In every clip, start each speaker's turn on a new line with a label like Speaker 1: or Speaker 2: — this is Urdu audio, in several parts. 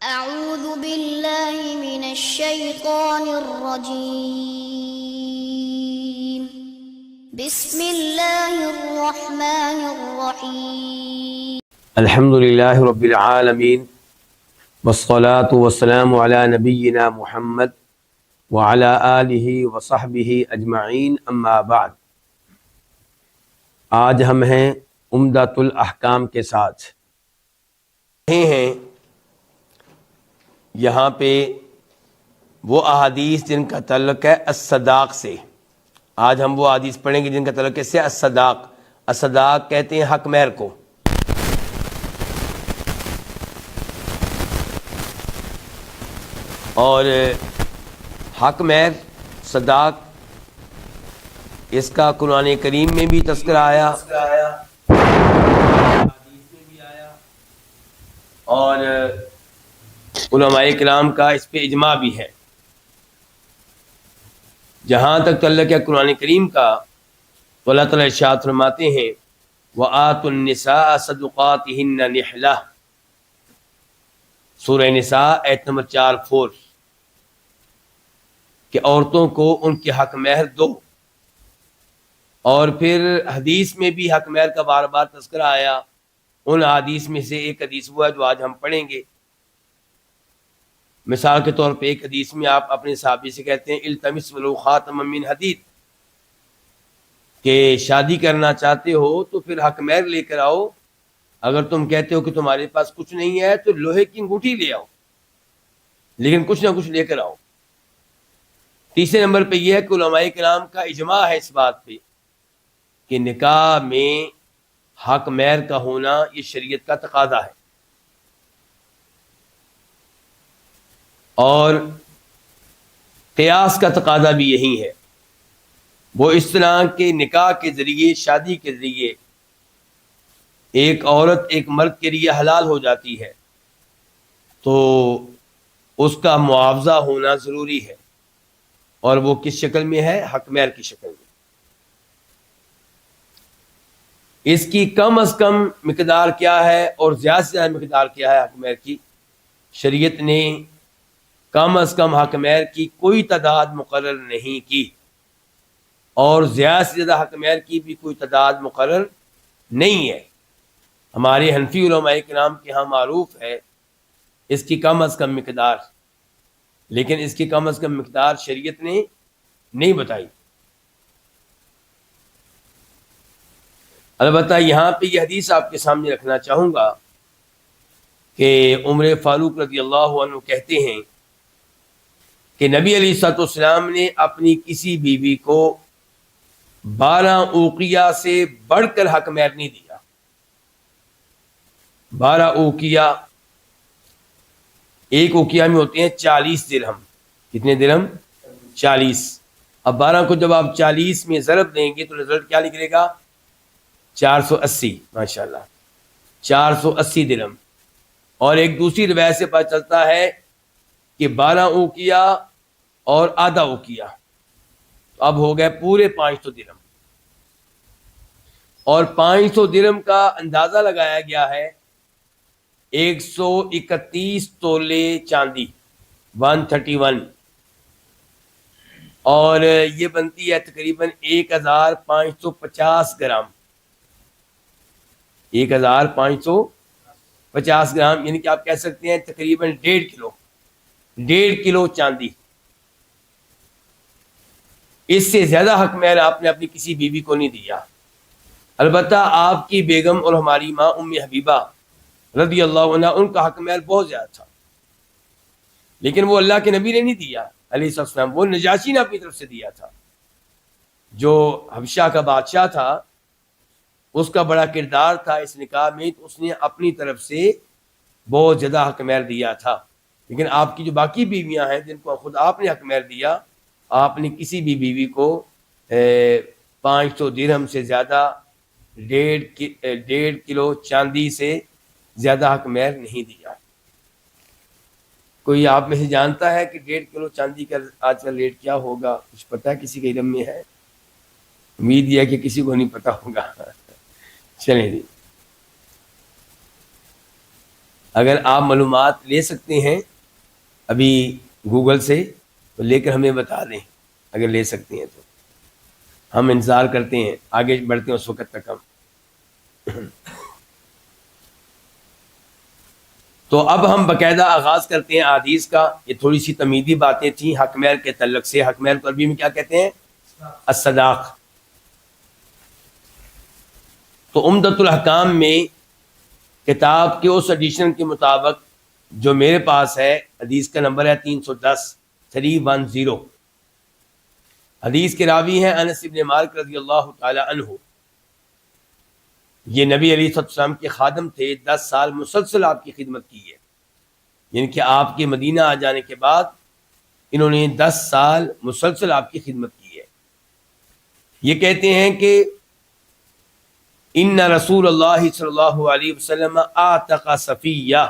Speaker 1: أعوذ بالله من الشيطان الرجيم بسم الله الرحمن الرحيم
Speaker 2: الحمد للہ رب العالمین والصلاة والسلام علی نبینا محمد وعلی آلہ وصحبہ اجمعین اما بعد۔ آج ہم ہیں عمدۃ الاحکام کے ساتھ ہیں یہاں پہ وہ احادیث جن کا تعلق ہے الصداق سے۔ آج ہم وہ احادیث پڑھیں گے جن کا تعلق ہے الصداق۔ الصداق کہتے ہیں حق مہر کو۔ اور حق مہر صداق اس کا قرآن کریم میں بھی تذکرہ آیا، حدیث میں بھی آیا، اور علماء کرام کا اس پہ اجماع بھی ہے۔ جہاں تک تعلق ہے قرآن کریم کا تو اللہ تعالیٰ ارشاد فرماتے ہیں وَآتُوا النِّسَاءَ صَدُقَاتِهِنَّ نِحْلَةً، سورہ نساء آیت نمبر 4 کہ عورتوں کو ان کے حق مہر دو۔ اور پھر حدیث میں بھی حق مہر کا بار بار تذکرہ آیا۔ ان حدیث میں سے ایک حدیث وہ ہے جو آج ہم پڑھیں گے۔ مثال کے طور پہ ایک حدیث میں آپ اپنے صحابی سے کہتے ہیں التمس ولو خاتما من حدید، کہ شادی کرنا چاہتے ہو تو پھر حق مہر لے کر آؤ۔ اگر تم کہتے ہو کہ تمہارے پاس کچھ نہیں ہے تو لوہے کی انگوٹھی لے آؤ، لیکن کچھ نہ کچھ لے کر آؤ۔ تیسرے نمبر پہ یہ ہے کہ علماء کرام کا اجماع ہے اس بات پہ کہ نکاح میں حق مہر کا ہونا یہ شریعت کا تقاضا ہے۔ اور قیاس کا تقاضا بھی یہی ہے۔ وہ اس طرح کے نکاح کے ذریعے، شادی کے ذریعے ایک عورت ایک مرد کے لیے حلال ہو جاتی ہے تو اس کا معاوضہ ہونا ضروری ہے، اور وہ کس شکل میں ہے؟ حق مہر کی شکل میں۔ اس کی کم از کم مقدار کیا ہے اور زیادہ سے زیادہ مقدار کیا ہے حق مہر کی؟ شریعت نے کم از کم حق مہر کی کوئی تعداد مقرر نہیں کی، اور زیادہ سے زیادہ حق مہر کی بھی کوئی تعداد مقرر نہیں ہے۔ ہمارے حنفی علماء کرام کے ہاں معروف ہے اس کی کم از کم مقدار، لیکن اس کی کم از کم مقدار شریعت نے نہیں بتائی۔ البتہ یہاں پہ یہ حدیث آپ کے سامنے رکھنا چاہوں گا کہ عمر فاروق رضی اللہ عنہ کہتے ہیں کہ نبی علیہ الصلوۃ والسلام نے اپنی کسی بیوی کو 12 اوقیہ سے بڑھ کر حق مہر نہیں دیا۔ 12 اوقیہ، ایک اوقیہ میں ہوتے ہیں 40 درہم۔ کتنے درہم؟ 40۔ اب 12 کو جب آپ 40 میں ضرب دیں گے تو رزلٹ کیا نکلے گا؟ 480۔ ماشاءاللہ، 480 درہم۔ اور ایک دوسری روایت سے پتہ چلتا ہے کہ 12 اوقیہ اور آدھا اوقیہ، اب ہو گئے پورے 500 درہم۔ اور 500 درہم کا اندازہ لگایا گیا ہے 131 تولے چاندی، 131، اور یہ بنتی ہے تقریباً 1550 گرام۔ 1550 گرام یعنی کہ آپ کہہ سکتے ہیں تقریباً 1.5 کلو چاندی۔ اس سے زیادہ حق مہر آپ نے اپنی کسی بیوی کو نہیں دیا۔ البتہ آپ کی بیگم اور ہماری ماں ام حبیبہ رضی اللہ عنہ، ان کا حق مہر بہت زیادہ تھا، لیکن وہ اللہ کے نبی نے نہیں دیا علیہ السلام، وہ نجاشی نے اپنی طرف سے دیا تھا۔ جو حبشہ کا بادشاہ تھا اس کا بڑا کردار تھا اس نکاح میں، تو اس نے اپنی طرف سے بہت زیادہ حق مہر دیا تھا۔ لیکن آپ کی جو باقی بیویاں ہیں جن کو خود آپ نے حق مہر دیا، آپ نے کسی بھی بیوی کو 500 درہم سے زیادہ، 1.5 کلو چاندی سے زیادہ حق مہر نہیں دیا۔ کوئی آپ میں سے جانتا ہے کہ 1.5 کلو چاندی کا آج کل ریٹ کیا ہوگا؟ کچھ پتہ ہے کسی کے علم میں ہے؟ امید یہ ہے کہ کسی کو نہیں پتہ ہوگا۔ چلیں جی، اگر آپ معلومات لے سکتے ہیں ابھی گوگل سے تو لے کر ہمیں بتا دیں، اگر لے سکتے ہیں تو ہم انتظار کرتے ہیں، آگے بڑھتے ہیں اس وقت تک ہم۔ تو اب ہم باقاعدہ آغاز کرتے ہیں احادیث کا۔ یہ تھوڑی سی تمیدی باتیں تھیں حق مہر کے تعلق سے۔ حق مہر کو عربی میں کیا کہتے ہیں؟ الصداق۔ تو عمدۃ الاحکام میں کتاب کے اس ایڈیشن کے مطابق جو میرے پاس ہے، حدیث کا نمبر ہے 310 310۔ حدیث کے راوی ہیں انس بن مالک رضی اللہ تعالی عنہ۔ یہ نبی علیہ السلام کے خادم تھے، 10 سال مسلسل آپ کی خدمت کی ہے، یعنی کہ آپ کے مدینہ آ جانے کے بعد انہوں نے 10 سال مسلسل آپ کی خدمت کی ہے۔ یہ کہتے ہیں کہ ان رسول اللہ صلی اللہ علیہ وسلم اعتق صفیہ،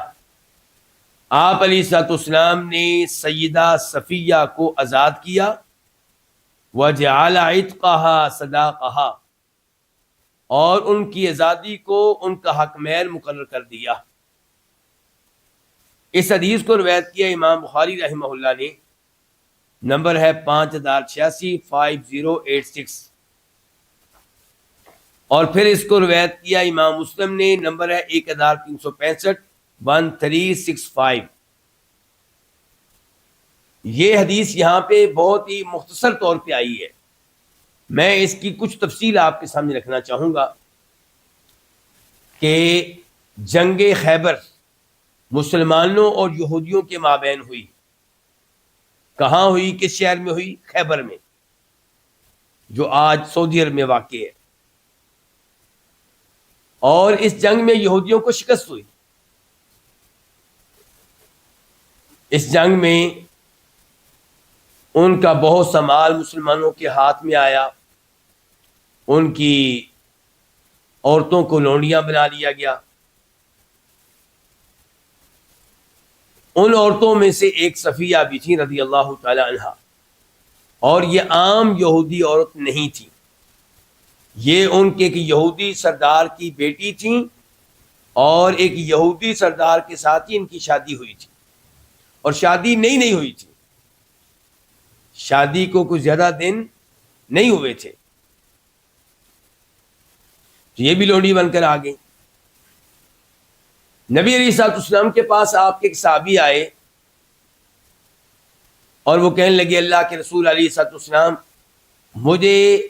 Speaker 2: آپ علیہ الصلوۃ والسلام نے سیدہ صفیہ کو آزاد کیا، وجعل عتقها صداقها، اور ان کی آزادی کو ان کا حق مہر مقرر کر دیا۔ اس حدیث کو روایت کیا امام بخاری رحمہ اللہ نے، نمبر ہے 5086 5086، اور پھر اس کو روایت کیا امام مسلم نے، نمبر ہے 1365 1365۔ یہ حدیث یہاں پہ بہت ہی مختصر طور پہ آئی ہے، میں اس کی کچھ تفصیل آپ کے سامنے رکھنا چاہوں گا کہ جنگ خیبر مسلمانوں اور یہودیوں کے مابین ہوئی۔ کہاں ہوئی؟ کس شہر میں ہوئی؟ خیبر میں، جو آج سعودی عرب میں واقع ہے۔ اور اس جنگ میں یہودیوں کو شکست ہوئی۔ اس جنگ میں ان کا بہت سا مال مسلمانوں کے ہاتھ میں آیا، ان کی عورتوں کو لونڈیاں بنا لیا گیا۔ ان عورتوں میں سے ایک صفیہ بھی تھی رضی اللہ تعالی عنہا، اور یہ عام یہودی عورت نہیں تھی، یہ ان کے ایک یہودی سردار کی بیٹی تھیں، اور ایک یہودی سردار کے ساتھ ہی ان کی شادی ہوئی تھی، اور شادی نئی نہیں ہوئی تھی، شادی کو کچھ زیادہ دن نہیں ہوئے تھے، تو یہ بھی لونڈی بن کر آ گئی۔ نبی علیہ الصلوۃ والسلام کے پاس آپ کے ایک صحابی آئے، اور وہ کہنے لگے اللہ کے رسول علیہ الصلوۃ والسلام، مجھے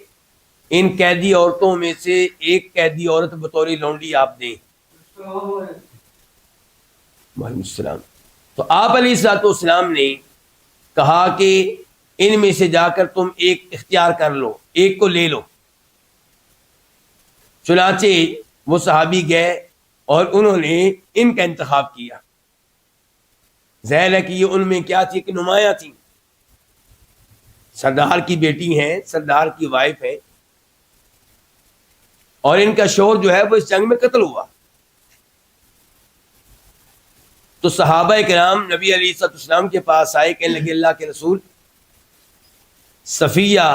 Speaker 2: ان قیدی عورتوں میں سے ایک قیدی عورت بطور لونڈی آپ دیں۔ وعلیکم السلام۔ تو آپ علیہ الصلوۃ والسلام نے کہا کہ ان میں سے جا کر تم ایک اختیار کر لو، ایک کو لے لو۔ چنانچہ وہ صحابی گئے اور انہوں نے ان کا انتخاب کیا۔ ظاہر ہے کہ یہ ان میں کیا تھی کہ نمایاں تھی، سردار کی بیٹی ہیں، سردار کی وائف ہے، اور ان کا شوہر جو ہے وہ اس جنگ میں قتل ہوا۔ تو صحابہ کرام نبی علیہ الصلوۃ والسلام کے پاس آئے، کہنے لگے اللہ کے رسول، صفیہ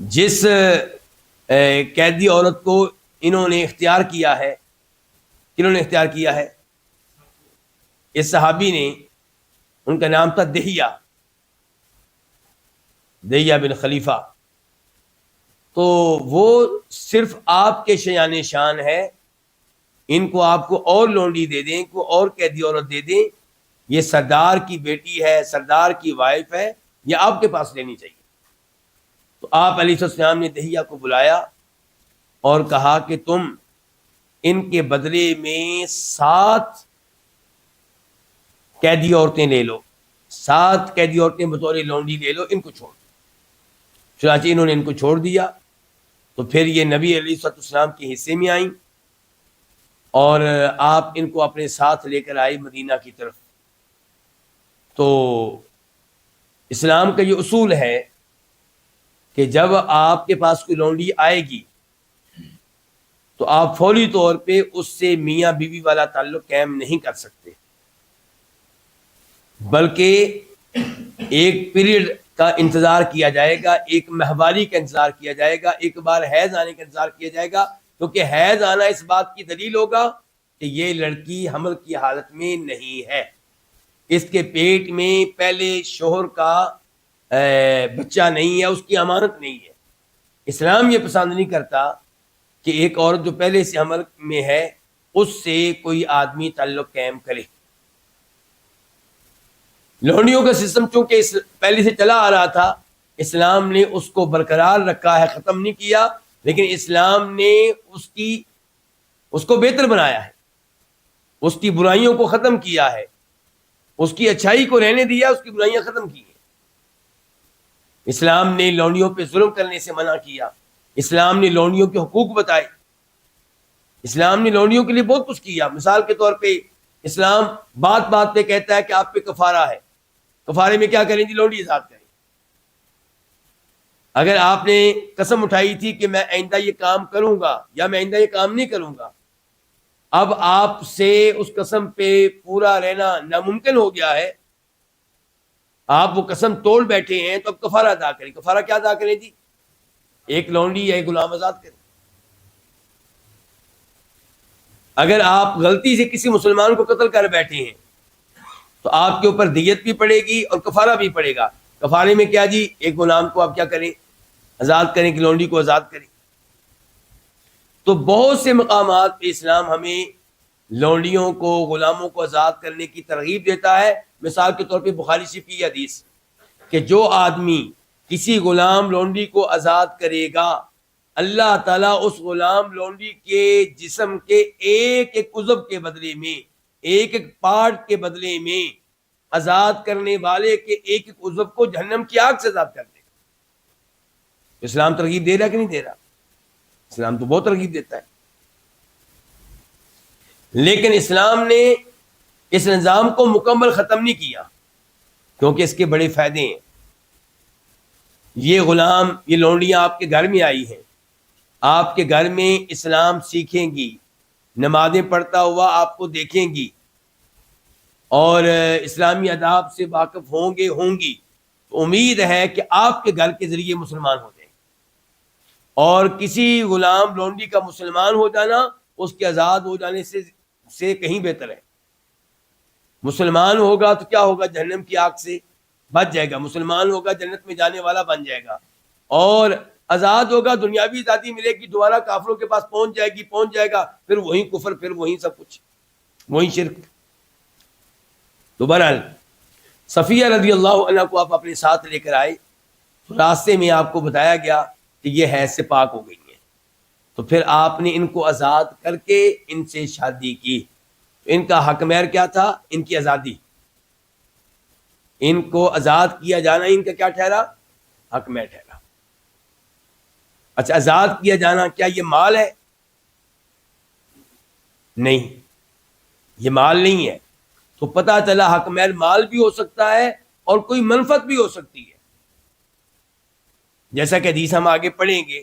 Speaker 2: جس قیدی عورت کو انہوں نے اختیار کیا ہے، کنہوں نے اختیار کیا ہے؟ اس صحابی نے، ان کا نام تھا دہیہ بن خلیفہ۔ تو وہ صرف آپ کے شایان شان ہے، ان کو آپ کو اور لونڈی دے دیں، کو اور قیدی عورت دے دیں، یہ سردار کی بیٹی ہے، سردار کی وائف ہے، یہ آپ کے پاس لینی چاہیے۔ تو آپ علیہ السلام نے دہیہ کو بلایا اور کہا کہ تم ان کے بدلے میں 7 قیدی عورتیں لے لو، 7 قیدی عورتیں بطور لونڈی لے لو، ان کو چھوڑ۔ چنانچہ انہوں نے ان کو چھوڑ دیا۔ تو پھر یہ نبی علیہ السلام کے حصے میں آئیں، اور آپ ان کو اپنے ساتھ لے کر آئے مدینہ کی طرف۔ تو اسلام کا یہ اصول ہے کہ جب آپ کے پاس کوئی لونڈی آئے گی تو آپ فوری طور پہ اس سے میاں بیوی والا تعلق قائم نہیں کر سکتے، بلکہ ایک پیریڈ کا انتظار کیا جائے گا، ایک ماہواری کا انتظار کیا جائے گا، ایک بار حیض آنے کا انتظار کیا جائے گا، کیونکہ حیض آنا اس بات کی دلیل ہوگا کہ یہ لڑکی حمل کی حالت میں نہیں ہے، اس کے پیٹ میں پہلے شوہر کا بچہ نہیں ہے، اس کی امانت نہیں ہے۔ اسلام یہ پسند نہیں کرتا کہ ایک عورت جو پہلے سے حمل میں ہے اس سے کوئی آدمی تعلق قائم کرے۔ لونڈیوں کا سسٹم چونکہ پہلے سے چلا آ رہا تھا، اسلام نے اس کو برقرار رکھا ہے، ختم نہیں کیا، لیکن اسلام نے اس کو بہتر بنایا ہے، اس کی برائیوں کو ختم کیا ہے، اس کی اچھائی کو رہنے دیا، اس کی برائیاں ختم کی ہیں۔ اسلام نے لونڈیوں پہ ظلم کرنے سے منع کیا، اسلام نے لونڈیوں کے حقوق بتائے، اسلام نے لونڈیوں کے لیے بہت کچھ کیا۔ مثال کے طور پہ اسلام بات بات پہ کہتا ہے کہ آپ پہ کفارہ ہے، کفارے میں کیا کریں جی؟ لونڈی آزاد کریں۔ اگر آپ نے قسم اٹھائی تھی کہ میں آئندہ یہ کام کروں گا یا میں آئندہ یہ کام نہیں کروں گا، اب آپ سے اس قسم پہ پورا رہنا ناممکن ہو گیا ہے، آپ وہ قسم توڑ بیٹھے ہیں، تو اب کفارہ ادا کریں۔ کفارہ کیا ادا کریں جی؟ ایک لونڈی یا ایک غلام آزاد کریں۔ اگر آپ غلطی سے کسی مسلمان کو قتل کر بیٹھے ہیں تو آپ کے اوپر دیت بھی پڑے گی اور کفارہ بھی پڑے گا۔ کفارے میں کیا جی؟ ایک غلام کو آپ کیا کریں؟ آزاد کریں، کہ لونڈی کو آزاد کریں۔ تو بہت سے مقامات پہ اسلام ہمیں لونڈیوں کو، غلاموں کو آزاد کرنے کی ترغیب دیتا ہے۔ مثال کے طور پہ بخاری شریف کی حدیث کہ جو آدمی کسی غلام لونڈی کو آزاد کرے گا، اللہ تعالیٰ اس غلام لونڈی کے جسم کے ایک ایک عضو کے بدلے میں، ایک ایک پارٹ کے بدلے میں آزاد کرنے والے کے ایک ایک عضو کو جہنم کی آگ سے آزاد کر دے گا۔ اسلام ترغیب دے رہا کہ نہیں دے رہا؟ اسلام تو بہت ترغیب دیتا ہے، لیکن اسلام نے اس نظام کو مکمل ختم نہیں کیا، کیونکہ اس کے بڑے فائدے ہیں۔ یہ غلام، یہ لونڈیاں آپ کے گھر میں آئی ہیں، آپ کے گھر میں اسلام سیکھیں گی، نمازیں پڑھتا ہوا آپ کو دیکھیں گی، اور اسلامی آداب سے واقف ہوں گی، تو امید ہے کہ آپ کے گھر کے ذریعے مسلمان ہو جائیں۔ اور کسی غلام لونڈی کا مسلمان ہو جانا اس کے آزاد ہو جانے سے کہیں بہتر ہے۔ مسلمان ہوگا تو کیا ہوگا؟ جہنم کی آگ سے بچ جائے گا، مسلمان ہوگا جنت میں جانے والا بن جائے گا، اور آزاد ہوگا، دنیاوی آزادی ملے گی، دوبارہ کافروں کے پاس پہنچ جائے گا، پھر وہی کفر، پھر وہی سب کچھ، وہی شرک۔ تو بہرحال صفیہ رضی اللہ عنہ کو آپ اپنے ساتھ لے کر آئے، تو راستے میں آپ کو بتایا گیا کہ یہ حیض سے پاک ہو گئی ہیں، تو پھر آپ نے ان کو آزاد کر کے ان سے شادی کی۔ تو ان کا حق مہر کیا تھا؟ ان کی آزادی۔ ان کو آزاد کیا جانا ان کا کیا ٹھہرا؟ حق مہر ٹھہرا۔ اچھا، آزاد کیا جانا کیا یہ مال ہے؟ نہیں، یہ مال نہیں ہے۔ تو پتہ چلا حق مہر مال بھی ہو سکتا ہے اور کوئی منفعت بھی ہو سکتی ہے، جیسا کہ حدیث ہم آگے پڑھیں گے۔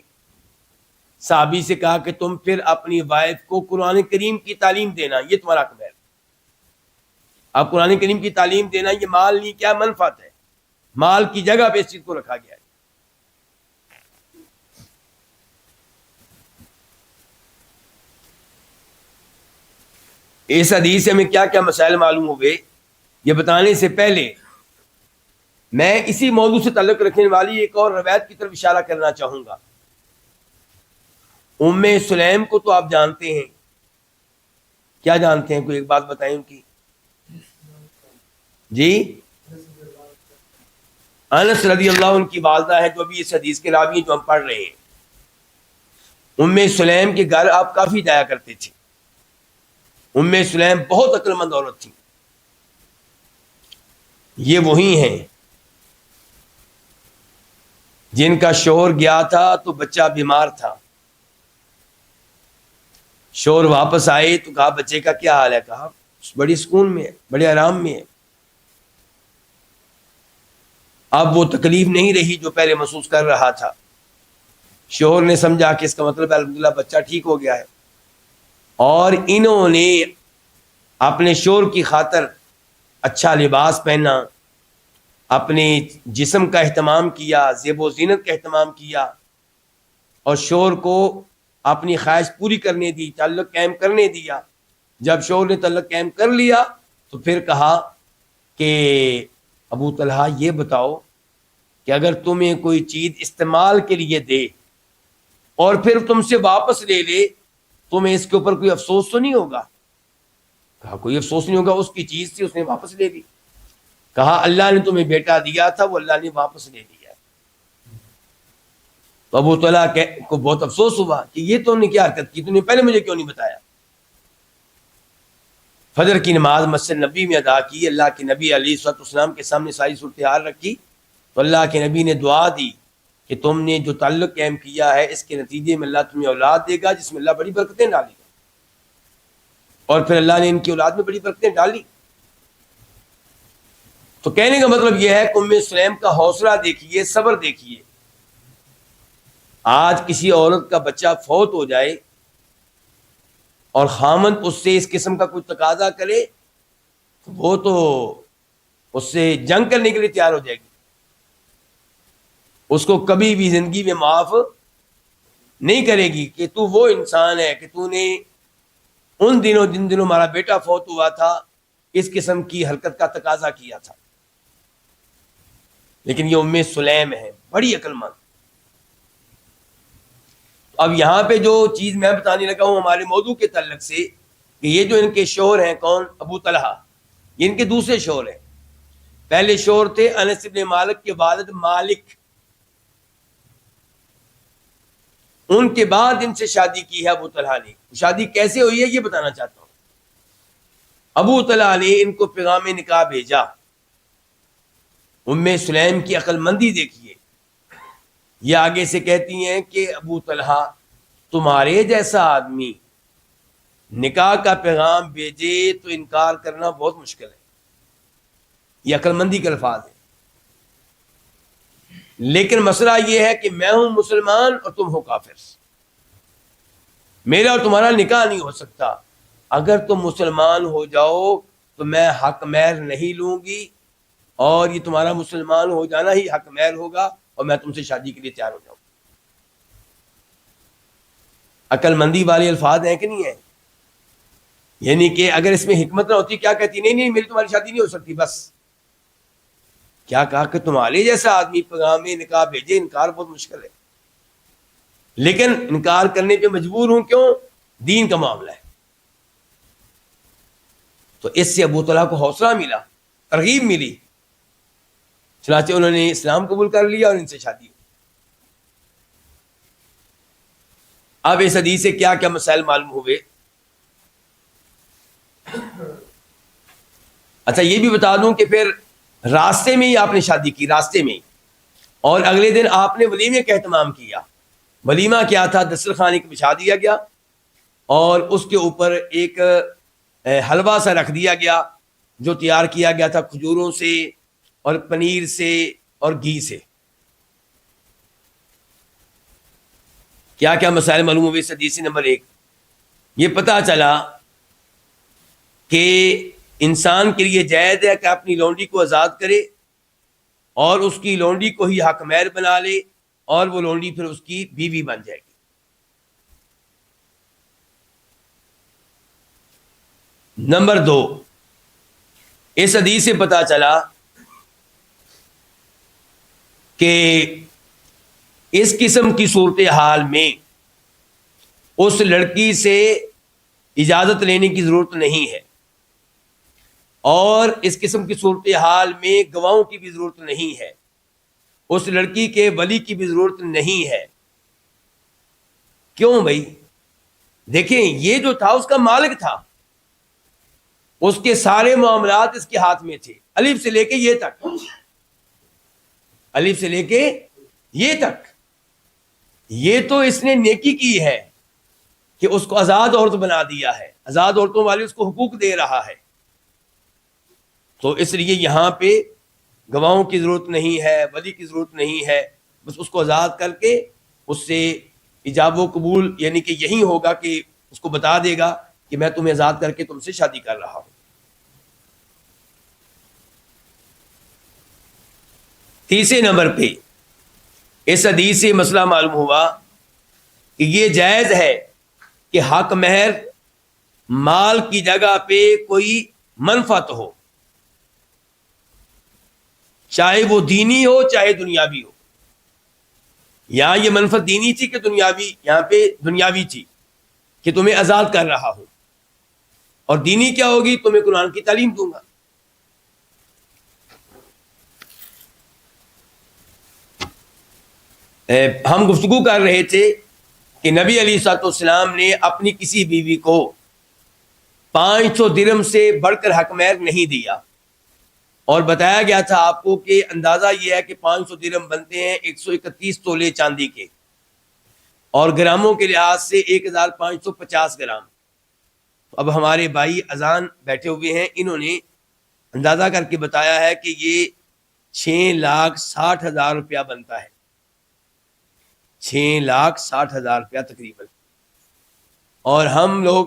Speaker 2: صحابی سے کہا کہ تم پھر اپنی وائف کو قرآن کریم کی تعلیم دینا، یہ تمہارا حق مہر۔ اب قرآن کریم کی تعلیم دینا یہ مال نہیں، کیا منفعت ہے، مال کی جگہ پہ اس چیز کو رکھا گیا ہے۔ اس حدیث سے ہمیں کیا کیا مسائل معلوم ہوئے، یہ بتانے سے پہلے میں اسی موضوع سے تعلق رکھنے والی ایک اور روایت کی طرف اشارہ کرنا چاہوں گا۔ ام سلیم کو تو آپ جانتے ہیں، کیا جانتے ہیں؟ کوئی ایک بات بتائیں ان کی جی؟ انس رضی اللہ عنہ کی والدہ ہے، جو بھی اس حدیث کے راوی ہیں جو ہم پڑھ رہے ہیں۔ ام سلیم کے گھر آپ کافی جایا کرتے تھے۔ ام سلیم بہت عقل مند عورت تھی۔ یہ وہی ہیں جن کا شوہر گیا تھا تو بچہ بیمار تھا، شوہر واپس آئے تو کہا بچے کا کیا حال ہے؟ کہا بڑی سکون میں ہے، بڑے آرام میں ہے۔ اب وہ تکلیف نہیں رہی جو پہلے محسوس کر رہا تھا۔ شوہر نے سمجھا کہ اس کا مطلب الحمدللہ بچہ ٹھیک ہو گیا ہے، اور انہوں نے اپنے شوہر کی خاطر اچھا لباس پہنا، اپنے جسم کا اہتمام کیا، زیب و زینت کا اہتمام کیا، اور شوہر کو اپنی خواہش پوری کرنے دی، تعلق قائم کرنے دیا۔ جب شوہر نے تعلق قائم کر لیا تو پھر کہا کہ ابو طلحہ یہ بتاؤ کہ اگر تمہیں کوئی چیز استعمال کے لیے دے اور پھر تم سے واپس لے لے تمہیں اس کے اوپر کوئی افسوس تو نہیں ہوگا؟ کہا کوئی افسوس نہیں ہوگا، اس کی چیز تھی، اس نے واپس لے لی۔ کہا اللہ نے تمہیں بیٹا دیا تھا، وہ اللہ نے واپس لے لیا۔ تو ابو طلحہ کو بہت افسوس ہوا کہ یہ تو نے کیا حرکت کی، تو نے پہلے مجھے کیوں نہیں بتایا؟ فجر کی نماز مسجد نبی میں ادا کی، اللہ کے نبی علیہ الصلوۃ والسلام کے سامنے ساری صورتحال رکھی تو اللہ کے نبی نے دعا دی کہ تم نے جو تعلق قائم کیا ہے اس کے نتیجے میں اللہ تمہیں اولاد دے گا جس میں اللہ بڑی برکتیں ڈالے گا، اور پھر اللہ نے ان کی اولاد میں بڑی برکتیں ڈالی۔ تو کہنے کا مطلب یہ ہے کہ ام سلیم کا حوصلہ دیکھیے، صبر دیکھیے۔ آج کسی عورت کا بچہ فوت ہو جائے اور خامند اس سے اس قسم کا کوئی تقاضا کرے تو وہ تو اس سے جنگ کرنے کے لیے تیار ہو جائے گی، اس کو کبھی بھی زندگی میں معاف نہیں کرے گی کہ تو وہ انسان ہے کہ تو نے ان دنوں جن دنوں ہمارا بیٹا فوت ہوا تھا اس قسم کی حرکت کا تقاضا کیا تھا۔ لیکن یہ ام سلیم ہے، بڑی عقل مند۔ اب یہاں پہ جو چیز میں بتانے لگا ہوں ہمارے موضوع کے تعلق سے کہ یہ جو ان کے شوہر ہیں، کون؟ ابو طلحہ، یہ ان کے دوسرے شوہر ہیں۔ پہلے شوہر تھے انس بن مالک کے والد مالک، ان کے بعد ان سے شادی کی ہے ابو طلحہ نے۔ شادی کیسے ہوئی ہے یہ بتانا چاہتا ہوں۔ ابو طلحہ نے ان کو پیغام نکاح بھیجا۔ ام سلیم کی عقل مندی دیکھیے، یہ آگے سے کہتی ہیں کہ ابو طلحہ تمہارے جیسا آدمی نکاح کا پیغام بھیجے تو انکار کرنا بہت مشکل ہے، یہ عقل مندی کے الفاظ ہیں۔ لیکن مسئلہ یہ ہے کہ میں ہوں مسلمان اور تم ہو کافر، میرا اور تمہارا نکاح نہیں ہو سکتا۔ اگر تم مسلمان ہو جاؤ تو میں حق مہر نہیں لوں گی، اور یہ تمہارا مسلمان ہو جانا ہی حق مہر ہوگا، اور میں تم سے شادی کے لیے تیار ہو جاؤں۔ عقل مندی والے الفاظ ہیں کہ نہیں ہیں؟ یعنی کہ اگر اس میں حکمت نہ ہوتی کیا کہتی؟ نہیں نہیں، میری تمہاری شادی نہیں ہو سکتی۔ بس کیا کہا کہ تمہارے جیسا آدمی پیغام نکاح بھیجے، انکار بہت مشکل ہے۔ لیکن انکار کرنے پہ مجبور ہوں، کیوں؟ دین کا معاملہ ہے۔ تو اس سے ابو طلحہ کو حوصلہ ملا، ترغیب ملی، چنانچہ انہوں نے اسلام قبول کر لیا اور ان سے شادی ہوئی۔ اب اس حدیث سے کیا کیا مسائل معلوم ہوئے؟ اچھا یہ بھی بتا دوں کہ پھر راستے میں ہی آپ نے شادی کی، راستے میں ہی، اور اگلے دن آپ نے ولیمے کا اہتمام کیا۔ ولیمہ کیا تھا؟ دسترخوان ایک بچھا دیا گیا اور اس کے اوپر ایک حلوہ سا رکھ دیا گیا جو تیار کیا گیا تھا کھجوروں سے اور پنیر سے اور گھی سے۔ کیا کیا مسائل معلوم ہوئے اس حدیث نمبر 1؟ یہ پتہ چلا کہ انسان کے لیے جائز ہے کہ اپنی لونڈی کو آزاد کرے اور اس کی لونڈی کو ہی حق مہر بنا لے، اور وہ لونڈی پھر اس کی بیوی بن جائے گی۔ نمبر 2، اس حدیث سے پتہ چلا کہ اس قسم کی صورتحال میں اس لڑکی سے اجازت لینے کی ضرورت نہیں ہے، اور اس قسم کی صورتحال میں گواہوں کی بھی ضرورت نہیں ہے، اس لڑکی کے ولی کی بھی ضرورت نہیں ہے۔ کیوں بھائی؟ دیکھیں یہ جو تھا اس کا مالک تھا، اس کے سارے معاملات اس کے ہاتھ میں تھے، الف سے لے کے یہ تک، الف سے لے کے یہ تک۔ یہ تو اس نے نیکی کی ہے کہ اس کو آزاد عورت بنا دیا ہے، آزاد عورتوں والے اس کو حقوق دے رہا ہے، تو اس لیے یہاں پہ گواہوں کی ضرورت نہیں ہے، ولی کی ضرورت نہیں ہے، بس اس کو آزاد کر کے اس سے ایجاب و قبول، یعنی کہ یہی ہوگا کہ اس کو بتا دے گا کہ میں تمہیں آزاد کر کے تم سے شادی کر رہا ہوں۔ تیسرے نمبر پہ اس حدیث سے مسئلہ معلوم ہوا کہ یہ جائز ہے کہ حق مہر مال کی جگہ پہ کوئی منفعت ہو، چاہے وہ دینی ہو چاہے دنیاوی ہو. یہاں یہ منفعت دینی تھی کہ دنیاوی؟ یہاں پہ دنیاوی تھی کہ تمہیں آزاد کر رہا ہوں، اور دینی کیا ہوگی؟ تمہیں قرآن کی تعلیم دوں گا. ہم گفتگو کر رہے تھے کہ نبی علیہ الصلوۃ والسلام نے اپنی کسی بیوی کو 500 درہم سے بڑھ کر حق مہر نہیں دیا، اور بتایا گیا تھا آپ کو کہ اندازہ یہ ہے کہ 500 درہم بنتے ہیں 131 تولے چاندی کے، اور گراموں کے لحاظ سے 1550 گرام. اب ہمارے بھائی اذان بیٹھے ہوئے ہیں، انہوں نے اندازہ کر کے بتایا ہے کہ یہ 6,60,000 روپیہ بنتا ہے، 6,60,000 روپیہ تقریباً. اور ہم لوگ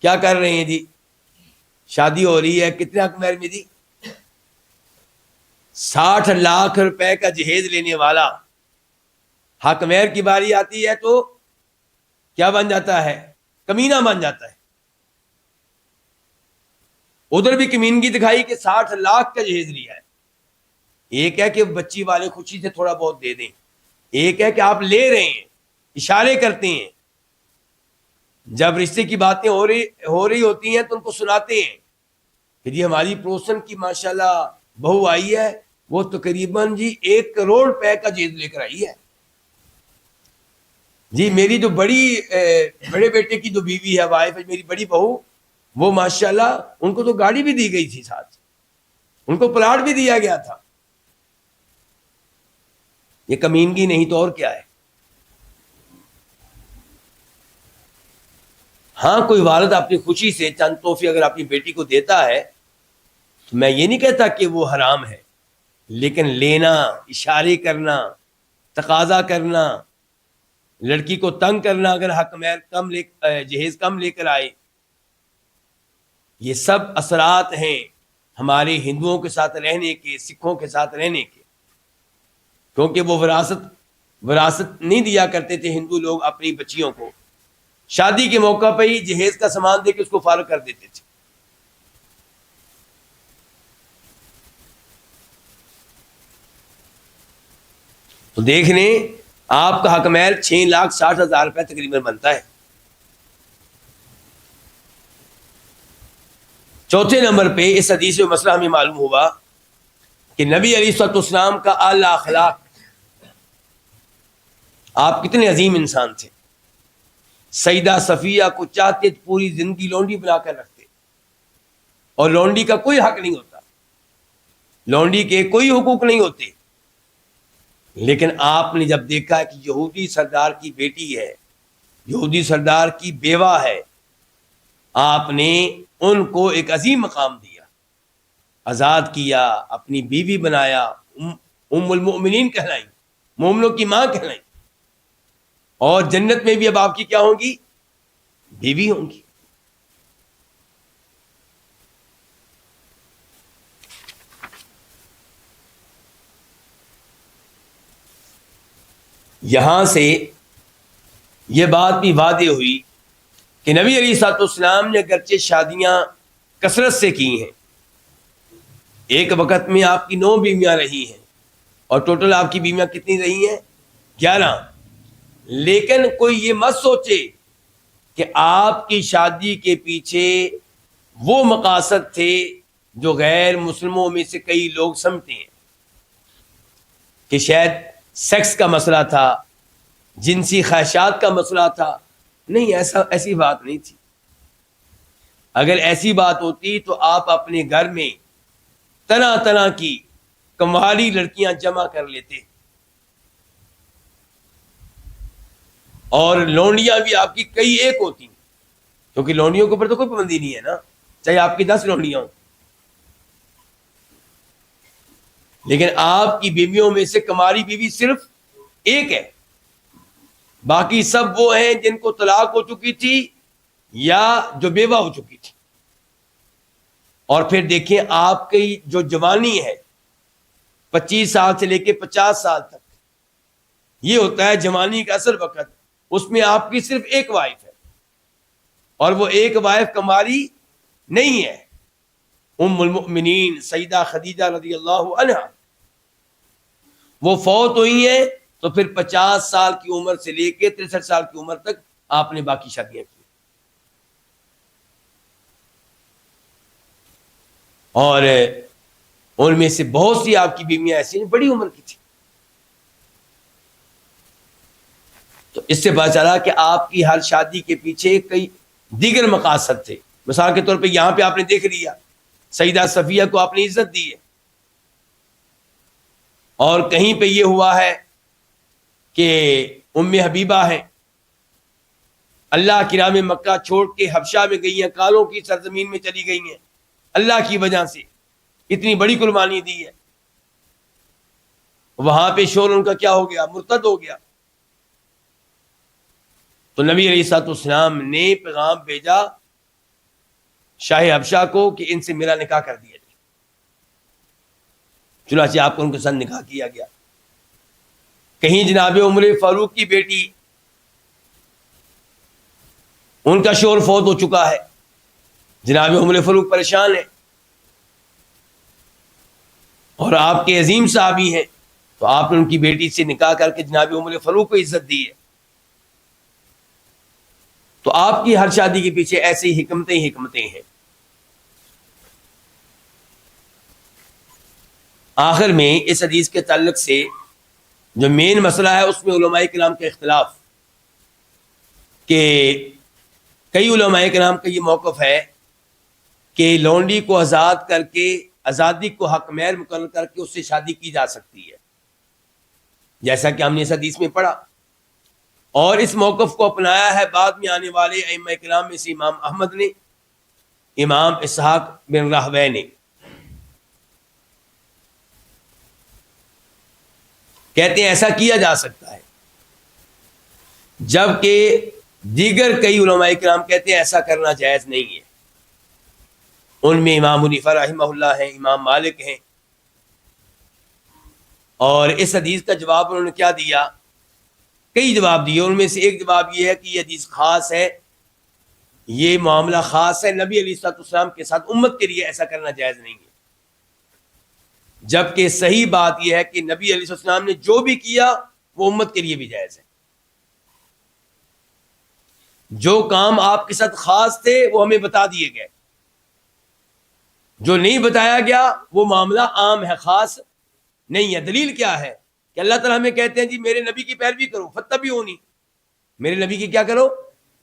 Speaker 2: کیا کر رہے ہیں جی؟ شادی ہو رہی ہے، کتنے حق مہر میں دی؟ 60 لاکھ روپے کا جہیز لینے والا حق مہر کی باری آتی ہے تو کیا بن جاتا ہے؟ کمینہ بن جاتا ہے. ادھر بھی کمینگی دکھائی کہ 60 لاکھ کا جہیز لیا ہے. ایک ہے کہ بچی والے خوشی سے تھوڑا بہت دے دیں، ایک ہے کہ آپ لے رہے ہیں، اشارے کرتے ہیں. جب رشتے کی باتیں ہو رہی ہوتی ہیں تو ان کو سناتے ہیں کہ جی ہماری پڑوسن کی ماشاءاللہ بہو آئی ہے، وہ تقریباً جی 1 کروڑ روپے کا جہیز لے کر آئی ہے. جی میری جو بڑے بیٹے کی جو بیوی ہے، وائف ہے، میری بڑی بہو، وہ ماشاءاللہ ان کو تو گاڑی بھی دی گئی تھی، ساتھ ان کو پلاٹ بھی دیا گیا تھا. یہ کمینگی نہیں تو اور کیا ہے؟ ہاں کوئی والد اپنی خوشی سے چند تحفے اگر اپنی بیٹی کو دیتا ہے تو میں یہ نہیں کہتا کہ وہ حرام ہے، لیکن لینا، اشارے کرنا، تقاضا کرنا، لڑکی کو تنگ کرنا اگر حق مہر جہیز کم لے کر آئے، یہ سب اثرات ہیں ہمارے ہندوؤں کے ساتھ رہنے کے، سکھوں کے ساتھ رہنے کے. کیونکہ وہ وراثت نہیں دیا کرتے تھے ہندو لوگ اپنی بچیوں کو، شادی کے موقع پہ ہی جہیز کا سامان دے کے اس کو فارغ کر دیتے تھے. تو دیکھ لیں آپ کا حق مہر 6,60,000 روپے تقریباً بنتا ہے. چوتھے نمبر پہ اس حدیث میں مسئلہ ہمیں معلوم ہوا کہ نبی علیہ الصلوۃ والسلام کا اعلی اخلاق. آپ کتنے عظیم انسان تھے. سیدہ صفیہ کو چاہتے پوری زندگی لونڈی بنا کر رکھتے، اور لونڈی کا کوئی حق نہیں ہوتا، لونڈی کے کوئی حقوق نہیں ہوتے. لیکن آپ نے جب دیکھا کہ یہودی سردار کی بیٹی ہے، یہودی سردار کی بیوہ ہے، آپ نے ان کو ایک عظیم مقام دیا، آزاد کیا، اپنی بیوی بنایا، ام المؤمنین کہلائیں، مومنوں کی ماں کہلائیں. اور جنت میں بھی اب آپ کی کیا ہوں گی؟ بیوی ہوں گی. یہاں سے یہ بات بھی واضح ہوئی کہ نبی علیہ الصلوۃ والسلام نے اگرچہ شادیاں کثرت سے کی ہیں، ایک وقت میں آپ کی 9 بیویاں رہی ہیں، اور ٹوٹل آپ کی بیویاں کتنی رہی ہیں؟ 11. لیکن کوئی یہ مت سوچے کہ آپ کی شادی کے پیچھے وہ مقاصد تھے جو غیر مسلموں میں سے کئی لوگ سمجھتے ہیں کہ شاید سیکس کا مسئلہ تھا، جنسی خواہشات کا مسئلہ تھا. نہیں، ایسی بات نہیں تھی. اگر ایسی بات ہوتی تو آپ اپنے گھر میں طرح طرح کی کنواری لڑکیاں جمع کر لیتے، اور لونڈیاں بھی آپ کی کئی ایک ہوتی، کیونکہ لونڈیوں کے اوپر تو کوئی پابندی نہیں ہے نا، چاہے آپ کی 10 لونڈیاں ہوں. لیکن آپ کی بیویوں میں سے کماری بیوی صرف ایک ہے، باقی سب وہ ہیں جن کو طلاق ہو چکی تھی یا جو بیوہ ہو چکی تھی. اور پھر دیکھیں آپ کی جو جوانی ہے 25 سال سے لے کے 50 سال تک، یہ ہوتا ہے جوانی کا اصل وقت، اس میں آپ کی صرف ایک وائف ہے، اور وہ ایک وائف کماری نہیں ہے. ام المؤمنین سیدہ خدیجہ رضی اللہ عنہا وہ فوت ہوئی ہیں تو پھر 50 سال کی عمر سے لے کے 63 سال کی عمر تک آپ نے باقی شادیاں کی. اور ان میں سے بہت سی آپ کی بیویاں ایسی ہیں بڑی عمر کی تھی. تو اس سے پتہ چلا کہ آپ کی ہر شادی کے پیچھے کئی دیگر مقاصد تھے. مثال کے طور پہ یہاں پہ آپ نے دیکھ لیا سیدہ صفیہ کو آپ نے عزت دی ہے, اور کہیں پہ یہ ہوا ہے کہ ام حبیبہ ہیں, اللہ کی راہ میں مکہ چھوڑ کے حبشہ میں گئی ہیں, کالوں کی سرزمین میں چلی گئی ہیں, اللہ کی وجہ سے اتنی بڑی قربانی دی ہے. وہاں پہ شور ان کا کیا ہو گیا, مرتد ہو گیا. تو نبی علیہ الصلوۃ والسلام نے پیغام بھیجا شاہ حبشہ کو کہ ان سے میرا نکاح کر دیا جائے. چنانچہ آپ کو ان کے ساتھ نکاح کیا گیا. کہیں جناب عمر فاروق کی بیٹی ان کا شوہر فوت ہو چکا ہے, جناب عمر فاروق پریشان ہے اور آپ کے عظیم صحابی ہیں, تو آپ نے ان کی بیٹی سے نکاح کر کے جناب عمر فاروق کو عزت دی ہے. تو آپ کی ہر شادی کے پیچھے ایسی حکمتیں ہیں. آخر میں اس حدیث کے تعلق سے جو مین مسئلہ ہے اس میں علماء کرام کا اختلاف, کہ کئی علماء کرام کا یہ موقف ہے کہ لونڈی کو آزاد کر کے آزادی کو حق مہر مقرر کر کے اس سے شادی کی جا سکتی ہے, جیسا کہ ہم نے اس حدیث میں پڑھا. اور اس موقف کو اپنایا ہے بعد میں آنے والے ائمہ کرام میں سے امام احمد نے, امام اسحاق بن راہوے نے. کہتے ہیں ایسا کیا جا سکتا ہے, جبکہ دیگر کئی علماء کرام کہتے ہیں ایسا کرنا جائز نہیں ہے. ان میں امام حنیفہ رحمہ اللہ ہیں, امام مالک ہیں. اور اس حدیث کا جواب انہوں نے کیا دیا, کئی جواب دیے. ان میں سے ایک جواب یہ ہے کہ یہ حدیث خاص ہے, یہ معاملہ خاص ہے, نبی علیہ الصلوۃ والسلام کے ساتھ امت کے لیے ایسا کرنا جائز نہیں ہے. جبکہ صحیح بات یہ ہے کہ نبی علیہ الصلوۃ والسلام نے جو بھی کیا وہ امت کے لیے بھی جائز ہے. جو کام آپ کے ساتھ خاص تھے وہ ہمیں بتا دیے گئے, جو نہیں بتایا گیا وہ معاملہ عام ہے, خاص نہیں ہے. دلیل کیا ہے کہ اللہ تعالیٰ ہمیں کہتے ہیں جی میرے نبی کی پیروی کرو, فاتبعونی, میرے نبی کی کیا کرو,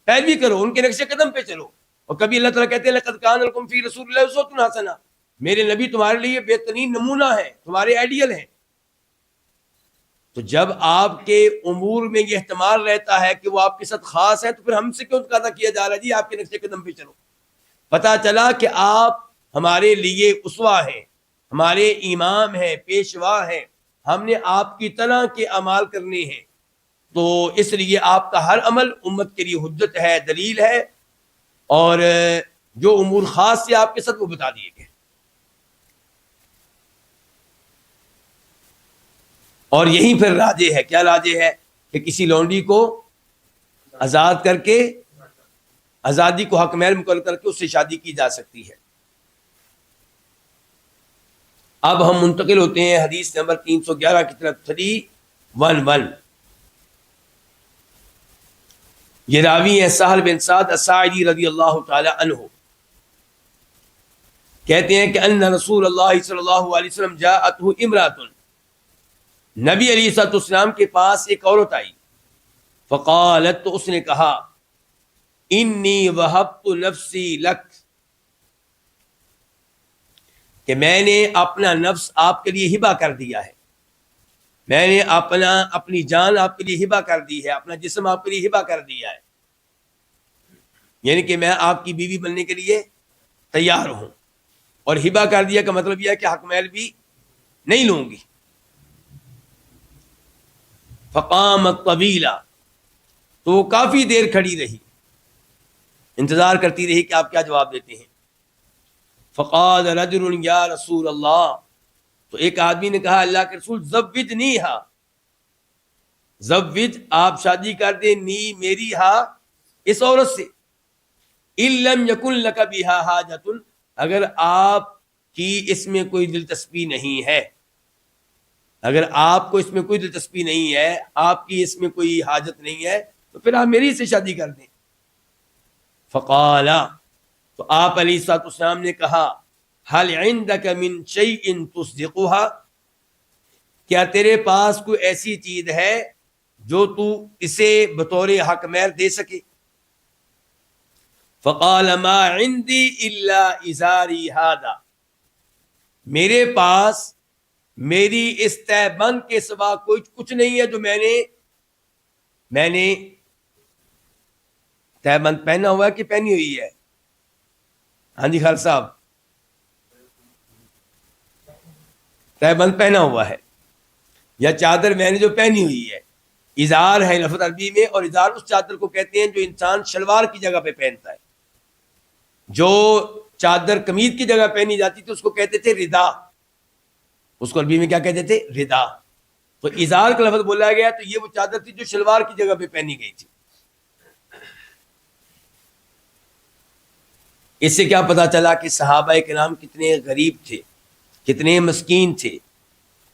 Speaker 2: پیروی کرو, ان کے نقش قدم پہ چلو. اور کبھی اللہ تعالیٰ کہتے ہیں لقد کان لکم فی رسول اللہ اسوۃ حسنہ, میرے نبی تمہارے لیے بہترین نمونہ ہے, تمہارے آئیڈیل ہیں. تو جب آپ کے امور میں یہ احتمال رہتا ہے کہ وہ آپ کے ساتھ خاص ہے, تو پھر ہم سے کیوں تقاضا کیا جا رہا ہے جی آپ کے نقش قدم پہ چلو. پتہ چلا کہ آپ ہمارے لیے اسوہ ہیں, ہمارے امام ہیں, پیشوا ہیں, ہم نے آپ کی طرح کے اعمال کرنے ہیں. تو اس لیے آپ کا ہر عمل امت کے لیے حجت ہے, دلیل ہے. اور جو امور خاص سے آپ کے ساتھ وہ بتا دیے گئے. اور یہیں پھر راجے ہے, کیا راجے ہے کہ کسی لونڈی کو آزاد کر کے آزادی کو حق مہر مقرر کر کے اس سے شادی کی جا سکتی ہے. اب ہم منتقل ہوتے ہیں حدیث نمبر 311 کی طرف. 311 یہ راوی ہے سہل بن سعد الساعدی رضی اللہ تعالی عنہ. کہتے ہیں کہ ان رسول اللہ صلی اللہ علیہ وسلم جاءته امرأة, نبی علیہ الصلوۃ والسلام کے پاس ایک عورت آئی. فقالت, تو اس نے کہا, انی وہبت نفسی لک, کہ میں نے اپنا نفس آپ کے لیے ہبہ کر دیا ہے, میں نے اپنی جان آپ کے لیے ہبہ کر دی ہے, اپنا جسم آپ کے لیے ہبہ کر دیا ہے. یعنی کہ میں آپ کی بیوی بننے کے لیے تیار ہوں. اور ہبہ کر دیا کا مطلب یہ ہے کہ حق مہر بھی نہیں لوں گی. فقامت طویلا, تو وہ کافی دیر کھڑی رہی, انتظار کرتی رہی کہ آپ کیا جواب دیتے ہیں. فقال رجل یا رسول اللہ, تو ایک آدمی نے کہا اللہ کے رسول, زوجنیہا, زوج آپ شادی کر دیں, نی میری ہا, اس عورت سے, اِلَّمْ يَكُنْ لَكَ بِهَا حَاجَةٌ، اگر آپ کی اس میں کوئی دلچسپی نہیں ہے، اگر آپ کو اس میں کوئی دلچسپی نہیں ہے، آپ کی اس میں کوئی حاجت نہیں ہے، تو پھر آپ میری سے شادی کر دیں۔ فقال، تو آپ علیہ الصلوۃ والسلام نے کہا، هل عندك من شيء تصدقها، کیا تیرے پاس کوئی ایسی چیز ہے جو تو اسے بطور حق مہر دے سکے؟ فقال ما عندي الا ازاری هذا، میرے پاس میری اس تہ بند کے سوا کچھ نہیں ہے جو میں نے تہ بند پہنا ہوا ہے کہ پہنی ہوئی ہے؟ ہاں جی خالد صاحب، تہ بند پہنا ہوا ہے یا چادر میں نے جو پہنی ہوئی ہے۔ ازار ہے لفظ عربی میں، اور ازار اس چادر کو کہتے ہیں جو انسان شلوار کی جگہ پہ پہنتا ہے۔ جو چادر قمیض کی جگہ پہنی جاتی تھی اس کو کہتے تھے ردا، اس کو عربی میں کیا کہتے تھے؟ ردا۔ تو ازار کا لفظ بولا گیا تو یہ وہ چادر تھی جو شلوار کی جگہ پہ پہنی گئی تھی۔ اس سے کیا پتا چلا کہ صحابہ کرام کتنے غریب تھے، کتنے مسکین تھے،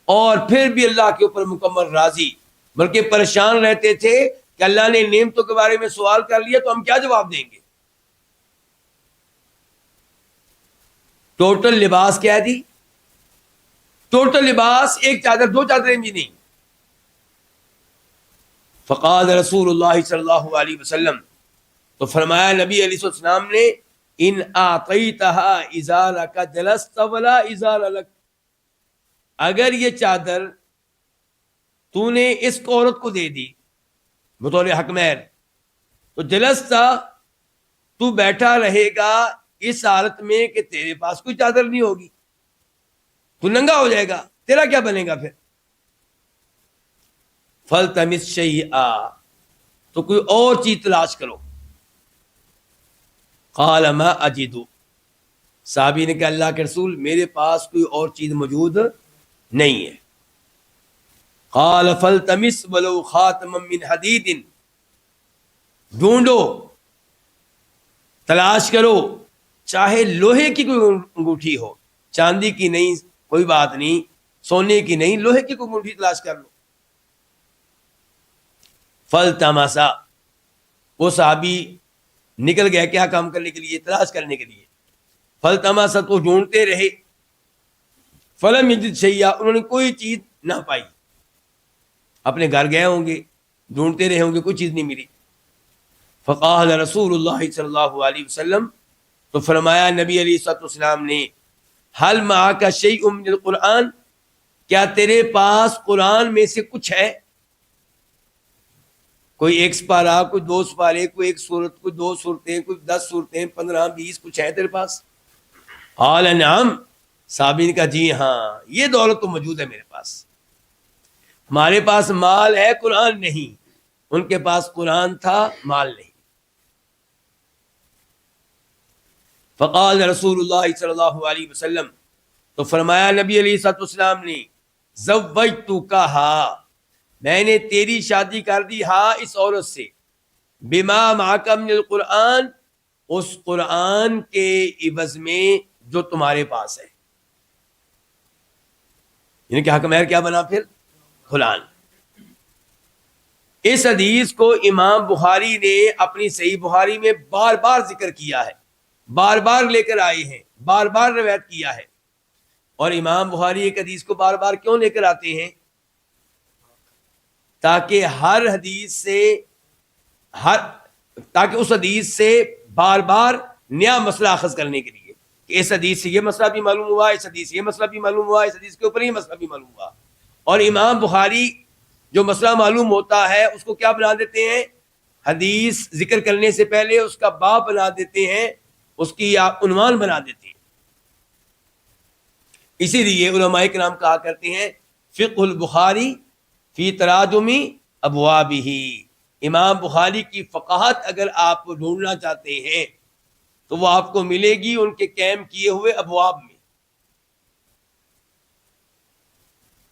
Speaker 2: اور پھر بھی اللہ کے اوپر مکمل راضی، بلکہ پریشان رہتے تھے کہ اللہ نے نعمتوں کے بارے میں سوال کر لیا تو ہم کیا جواب دیں گے۔ ٹوٹل لباس کیا دی؟ ٹوٹل لباس ایک چادر، دو چادریں بھی نہیں۔ فقال رسول اللہ صلی اللہ علیہ وسلم، تو فرمایا نبی علیہ السلام نے، ان اعطیتها ازارک جلست ولا ازار لک، اگر یہ چادر تو نے اس کو عورت کو دے دی بطور حق مہر، تو جلستا، تو بیٹھا رہے گا اس حالت میں کہ تیرے پاس کوئی چادر نہیں ہوگی، تو ننگا ہو جائے گا، تیرا کیا بنے گا پھر؟ فَلْتَمِسْ شَيْئًا، تو کوئی اور چیز تلاش کرو۔ قَالَ مَا أَجِدُ، صحابی نے کہا اللہ کے رسول میرے پاس کوئی اور چیز موجود نہیں ہے۔ قَالَ فَلْتَمِسْ وَلَوْ خَاتَمًا مِّنْ حَدِيدٍ، ڈھونڈو، تلاش کرو، چاہے لوہے کی کوئی انگوٹھی ہو، چاندی کی نہیں کوئی بات نہیں، سونے کی نہیں، لوہے کی کوئی انگوٹھی تلاش کر لو۔ فَالْتَمَسَ، وہ صحابی نکل گیا کیا کام کرنے کے لیے؟ تلاش کرنے کے لیے۔ فَالْتَمَسَ، تو ڈھونڈتے رہے، فَلَمْ يَجِدْ شَيْئًا، انہوں نے کوئی چیز نہ پائی۔ اپنے گھر گئے ہوں گے، ڈھونڈتے رہے ہوں گے، کوئی چیز نہیں ملی۔ فقال رسول اللہ صلی اللہ علیہ وسلم، تو فرمایا نبی علیہ الصلوۃ والسلام نے، حل معک شیء من القرآن، کیا تیرے پاس قرآن میں سے کچھ ہے؟ کوئی ایک سپارہ، کوئی دو سپارے، کوئی ایک سورت، کوئی دو سورتیں، کوئی 10 سورتیں، 15 20 کچھ ہے تیرے پاس؟ قال نعم، صحابی نے کہا جی ہاں، یہ دولت تو موجود ہے میرے پاس، ہمارے پاس مال ہے، قرآن نہیں، ان کے پاس قرآن تھا، مال نہیں۔ فقال رسول اللہ صلی اللہ علیہ وسلم، تو فرمایا نبی علیہ الصلوۃ والسلام نے، زوجتکہا، میں نے تیری شادی کر دی، ہاں اس عورت سے، بما معک من القرآن، اس قرآن کے عوض میں جو تمہارے پاس ہے، یعنی کہ حق مہر کیا بنا پھر؟ قرآن۔ اس حدیث کو امام بخاری نے اپنی صحیح بخاری میں بار بار ذکر کیا ہے، بار بار لے کر آئے ہیں، بار بار روایت کیا ہے۔ اور امام بخاری ایک حدیث کو بار بار کیوں لے کر آتے ہیں؟ تاکہ ہر حدیث سے تاکہ اس حدیث سے بار بار نیا مسئلہ اخذ کرنے کے لیے، کہ اس حدیث سے یہ مسئلہ بھی معلوم ہوا، اس حدیث سے یہ مسئلہ بھی معلوم ہوا، اس حدیث کے اوپر یہ مسئلہ بھی معلوم ہوا۔ اور امام بخاری جو مسئلہ معلوم ہوتا ہے اس کو کیا بنا دیتے ہیں؟ حدیث ذکر کرنے سے پہلے اس کا باب بنا دیتے ہیں، اس کی عنوان بنا دیتے ہیں۔ اسی لیے علماء کرام کہا کرتے ہیں فقہ البخاری فی تراجم ابوابہ، امام بخاری کی فقاہت اگر آپ ڈھونڈنا چاہتے ہیں تو وہ آپ کو ملے گی ان کے قائم کیے ہوئے ابواب میں۔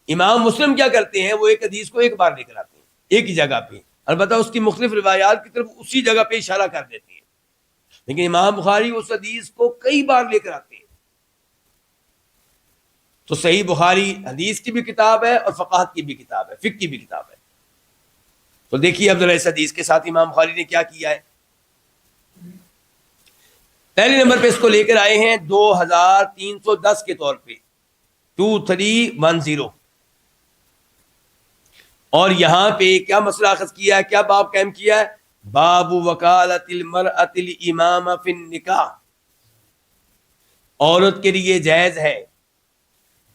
Speaker 2: امام مسلم کیا کرتے ہیں؟ وہ ایک حدیث کو ایک بار لے کر آتے ہیں ایک ہی جگہ پہ، البتہ اس کی مختلف روایات کی طرف اسی جگہ پہ اشارہ کر دیتے ہیں۔ لیکن امام بخاری اس حدیث کو کئی بار لے کر آتے ہیں. تو صحیح بخاری حدیث کی بھی کتاب ہے اور فقاہت کی بھی کتاب ہے، فقہ کی بھی کتاب ہے. تو دیکھیے اب ذرا اس حدیث کے ساتھ امام بخاری نے کیا کیا ہے. پہلے نمبر پہ اس کو لے کر آئے ہیں 2310 کے طور پہ 2310. اور یہاں پہ کیا مسئلہ اخذ کیا ہے، کیا باب قائم کیا ہے؟ باب وکالت المرأۃ الامام فی النکاح. عورت کے لیے جائز ہے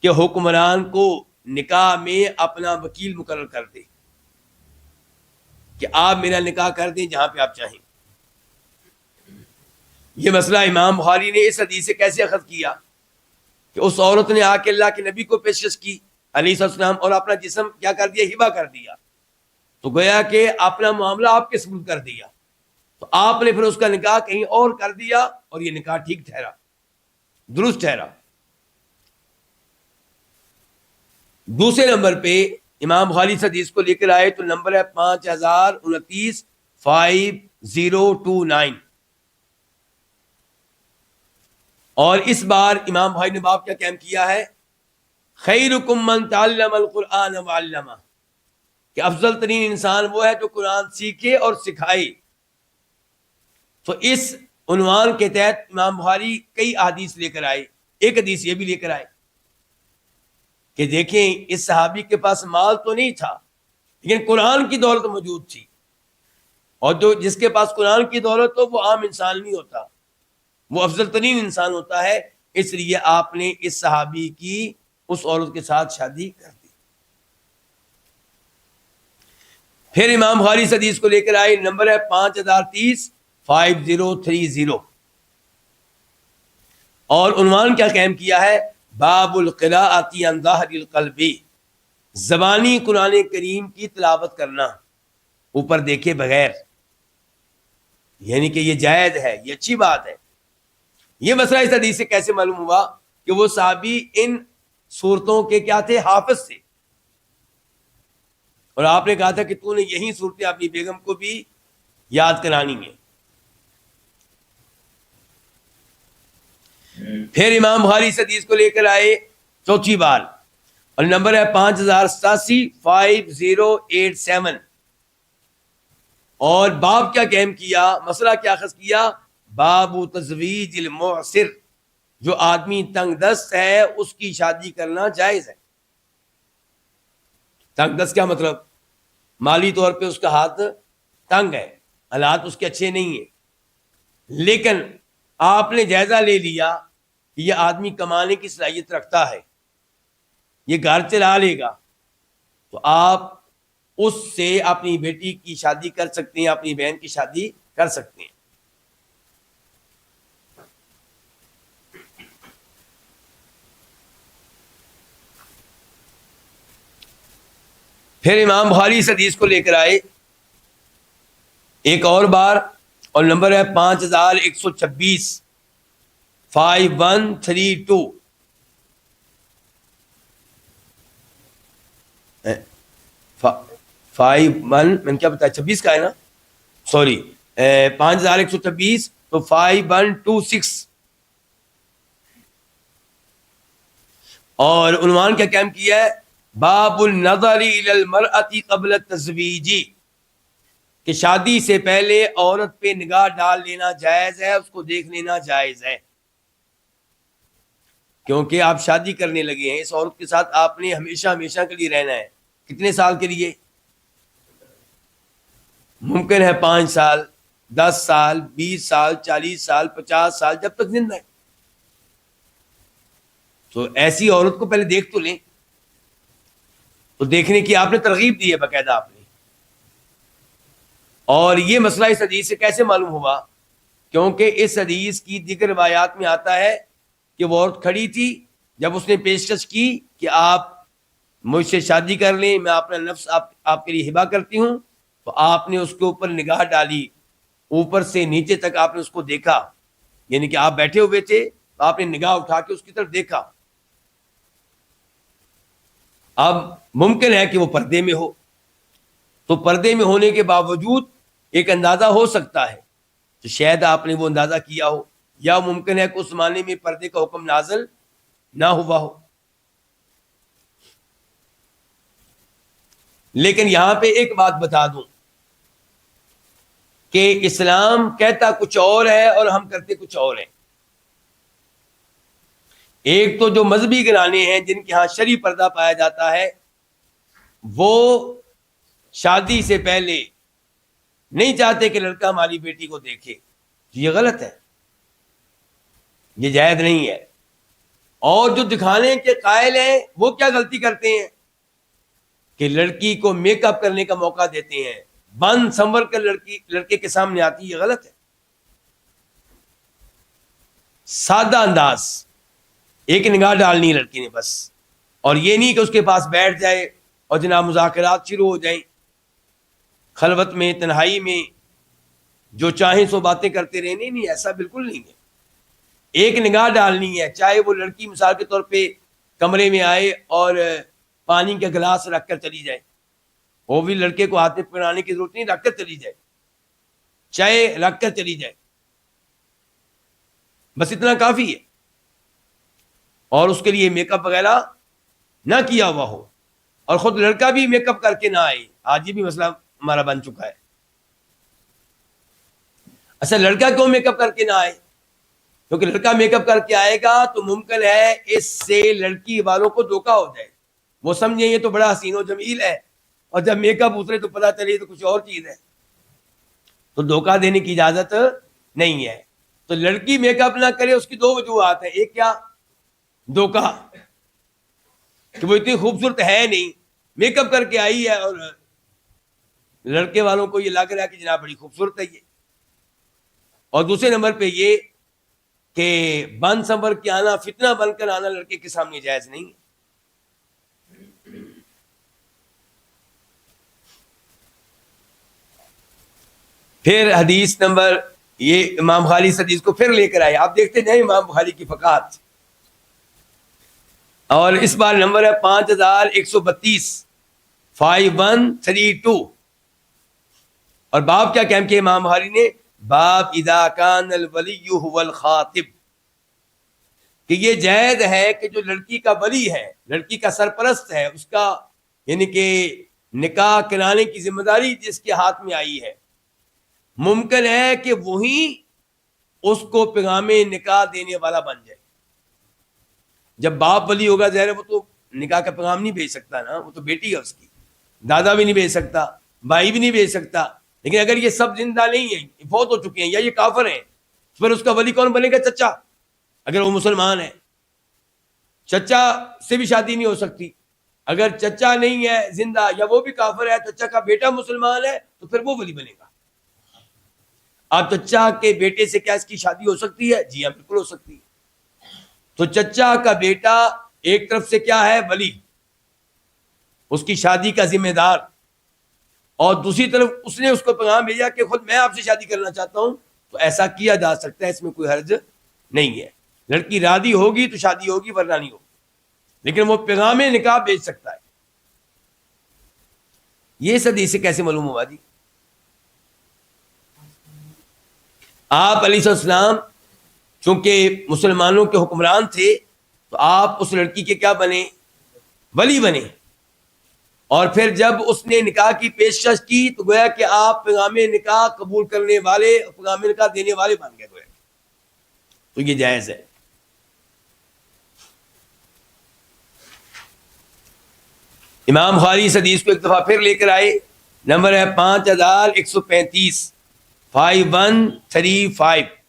Speaker 2: کہ حکمران کو نکاح میں اپنا وکیل مقرر کر دے کہ آپ میرا نکاح کر دیں جہاں پہ آپ چاہیں. یہ مسئلہ امام بخاری نے اس حدیث سے کیسے اخذ کیا کہ اس عورت نے آ کے اللہ کے نبی کو پیشکش کی علیہ السلام اور اپنا جسم کیا کر دیا، ہبہ کر دیا. تو گویا کہ اپنا معاملہ آپ کے سپرد کر دیا. تو آپ نے پھر اس کا نکاح کہیں اور کر دیا اور یہ نکاح ٹھیک ٹھہرا، درست ٹھہرا. دوسرے نمبر پہ امام بخاری اس حدیث کو لے کر آئے تو نمبر ہے 5029 5029. اور اس بار امام بھائی نے باب کیا قائم کیا ہے؟ خیرکم من تعلم القرآن وعلمہ، کہ افضل ترین انسان وہ ہے جو قرآن سیکھے اور سکھائے. تو اس عنوان کے تحت امام بخاری کئی احادیث لے کر آئے. ایک حدیث یہ بھی لے کر آئے کہ دیکھیں اس صحابی کے پاس مال تو نہیں تھا لیکن قرآن کی دولت موجود تھی، اور جو جس کے پاس قرآن کی دولت ہو وہ عام انسان نہیں ہوتا، وہ افضل ترین انسان ہوتا ہے. اس لیے آپ نے اس صحابی کی اس عورت کے ساتھ شادی کر دی. پھر امام بخاری اس حدیث کو لے کر آئے، نمبر ہے 5030 5030. اور عنوان کیا قائم کیا ہے؟ باب القراءۃ عن ظاہر القلب، زبانی قرآن کریم کی تلاوت کرنا اوپر دیکھے بغیر، یعنی کہ یہ جائز ہے، یہ اچھی بات ہے. یہ مسئلہ اس حدیث سے کیسے معلوم ہوا کہ وہ صحابی ان صورتوں کے کیا تھے؟ حافظ تھے. اور آپ نے کہا تھا کہ تو نے یہی صورتیں اپنی بیگم کو بھی یاد کرانی ہیں. پھر امام بخاری اس حدیث کو لے کر آئے چوتھی بار اور نمبر ہے 5087 5087. اور باب کیا قائم کیا، مسئلہ کیا اخذ کیا؟ باب تزویج المعسر، جو آدمی تنگ دست ہے اس کی شادی کرنا جائز ہے. تنگ دست کیا مطلب؟ مالی طور پہ اس کا ہاتھ تنگ ہے، حالات اس کے اچھے نہیں ہیں، لیکن آپ نے جائزہ لے لیا کہ یہ آدمی کمانے کی صلاحیت رکھتا ہے، یہ گھر چلا لے گا، تو آپ اس سے اپنی بیٹی کی شادی کر سکتے ہیں، اپنی بہن کی شادی کر سکتے ہیں. پھر امام بخاری اس حدیث کو لے کر آئے ایک اور بار اور نمبر ہے 5126 5132. 51 میں نے کیا بتایا، 26 کا ہے نا، سوری 5126 تو 5126. اور عنوان کیا قائم کیا ہے؟ باب النظر الی المرأۃ قبل التزویج، کہ شادی سے پہلے عورت پہ نگاہ ڈال لینا جائز ہے، اس کو دیکھ لینا جائز ہے. کیونکہ آپ شادی کرنے لگے ہیں، اس عورت کے ساتھ آپ نے ہمیشہ ہمیشہ کے لیے رہنا ہے. کتنے سال کے لیے؟ ممکن ہے 5 سال، 10 سال، 20 سال، 40 سال، 50 سال، جب تک زندہ ہے. تو ایسی عورت کو پہلے دیکھ تو لیں. تو دیکھنے کی آپ نے ترغیب دی ہے باقاعدہ آپ نے. اور یہ مسئلہ اس حدیث سے کیسے معلوم ہوا؟ کیونکہ اس حدیث کی دیگر روایات میں آتا ہے کہ وہ عورت کھڑی تھی جب اس نے پیشکش کی کہ آپ مجھ سے شادی کر لیں، میں اپنا نفس آپ کے لیے ہبہ کرتی ہوں، تو آپ نے اس کے اوپر نگاہ ڈالی، اوپر سے نیچے تک آپ نے اس کو دیکھا، یعنی کہ آپ بیٹھے ہوئے تھے تو آپ نے نگاہ اٹھا کے اس کی طرف دیکھا. اب ممکن ہے کہ وہ پردے میں ہو، تو پردے میں ہونے کے باوجود ایک اندازہ ہو سکتا ہے تو شاید آپ نے وہ اندازہ کیا ہو، یا ممکن ہے کہ اس زمانے میں پردے کا حکم نازل نہ ہوا ہو۔ لیکن یہاں پہ ایک بات بتا دوں کہ اسلام کہتا کچھ اور ہے اور ہم کرتے کچھ اور ہیں۔ ایک تو جو مذہبی گھرانے ہیں جن کے ہاں شرعی پردہ پایا جاتا ہے، وہ شادی سے پہلے نہیں چاہتے کہ لڑکا ہماری بیٹی کو دیکھے، یہ غلط ہے، یہ جائز نہیں ہے۔ اور جو دکھانے کے قائل ہیں وہ کیا غلطی کرتے ہیں کہ لڑکی کو میک اپ کرنے کا موقع دیتے ہیں، بند سنور کر لڑکے کے سامنے آتی، یہ غلط ہے۔ سادہ انداز، ایک نگاہ ڈالنی ہے لڑکی نے بس، اور یہ نہیں کہ اس کے پاس بیٹھ جائے اور جناب مذاکرات شروع ہو جائیں، خلوت میں تنہائی میں جو چاہیں سو باتیں کرتے رہے، نہیں ایسا بالکل نہیں ہے۔ ایک نگاہ ڈالنی ہے، چاہے وہ لڑکی مثال کے طور پہ کمرے میں آئے اور پانی کا گلاس رکھ کر چلی جائے، وہ بھی لڑکے کو ہاتھ میں پکڑانے کی ضرورت نہیں، رکھ کر چلی جائے، چاہے رکھ کر چلی جائے، بس اتنا کافی ہے۔ اور اس کے لیے میک اپ وغیرہ نہ کیا ہوا ہو، اور خود لڑکا بھی میک اپ کر کے نہ آئے، آج یہ بھی مسئلہ ہمارا بن چکا ہے۔ اچھا، لڑکا کیوں میک اپ کر کے نہ آئے؟ کیونکہ لڑکا میک اپ کر کے آئے گا تو ممکن ہے اس سے لڑکی والوں کو دھوکا ہو جائے، وہ سمجھیں یہ تو بڑا حسین و جمیل ہے، اور جب میک اپ اترے تو پتہ چلے تو کچھ اور چیز ہے، تو دھوکا دینے کی اجازت نہیں ہے۔ تو لڑکی میک اپ نہ کرے، اس کی دو وجوہات ہیں، ایک کیا؟ دھوکا، کہ وہ اتنی خوبصورت ہے نہیں، میک اپ کر کے آئی ہے اور لڑکے والوں کو یہ لگ رہا ہے کہ جناب بڑی خوبصورت ہے یہ۔ اور دوسرے نمبر پہ یہ کہ بن سنور کے آنا، فتنہ بن کر آنا لڑکے کے سامنے جائز نہیں ہے۔ پھر حدیث نمبر، یہ امام بخاری اس حدیث کو پھر لے کر آئے، آپ دیکھتے جائیں امام بخاری کی فقہات، اور اس بار نمبر ہے 5132، 5132، اور باب کیا قائم کیا امام بخاری نے؟ باب اذا کان الولی هو الخاطب، کہ یہ جائز ہے کہ جو لڑکی کا ولی ہے، لڑکی کا سرپرست ہے، اس کا یعنی کہ نکاح کرانے کی ذمہ داری جس کے ہاتھ میں آئی ہے، ممکن ہے کہ وہی اس کو پیغام نکاح دینے والا بن جائے۔ جب باپ ولی ہوگا، ظاہر ہے وہ تو نکاح کا پیغام نہیں بھیج سکتا نا، وہ تو بیٹی ہے اس کی، دادا بھی نہیں بھیج سکتا، بھائی بھی نہیں بھیج سکتا۔ لیکن اگر یہ سب زندہ نہیں ہیں، فوت ہو چکے ہیں، یا یہ کافر ہیں، پھر اس کا ولی کون بنے گا؟ چچا، اگر وہ مسلمان ہے۔ چچا سے بھی شادی نہیں ہو سکتی، اگر چچا نہیں ہے زندہ یا وہ بھی کافر ہے، چچا کا بیٹا مسلمان ہے تو پھر وہ ولی بنے گا۔ آپ چچا کے بیٹے سے کیا اس کی شادی ہو سکتی ہے؟ جی ہاں، بالکل ہو سکتی ہے۔ تو چچا کا بیٹا ایک طرف سے کیا ہے؟ ولی، اس کی شادی کا ذمہ دار، اور دوسری طرف اس نے اس کو پیغام بھیجا کہ خود میں آپ سے شادی کرنا چاہتا ہوں، تو ایسا کیا جا سکتا ہے، اس میں کوئی حرج نہیں ہے۔ لڑکی راضی ہوگی تو شادی ہوگی، ورنہ نہیں ہوگی، لیکن وہ پیغام نکاح بھیج سکتا ہے۔ یہ حدیث سے کیسے معلوم ہوا جی؟ آپ علیہ السلام چونکہ مسلمانوں کے حکمران تھے، تو آپ اس لڑکی کے کیا بنے؟ ولی بنے، اور پھر جب اس نے نکاح کی پیشکش کی تو گویا کہ آپ پیغام نکاح قبول کرنے والے، پیغام نکاح دینے والے بن گئے گویا، تو یہ جائز ہے۔ امام بخاری اس حدیث کو ایک دفعہ پھر لے کر آئے، نمبر ہے 5135، 5135،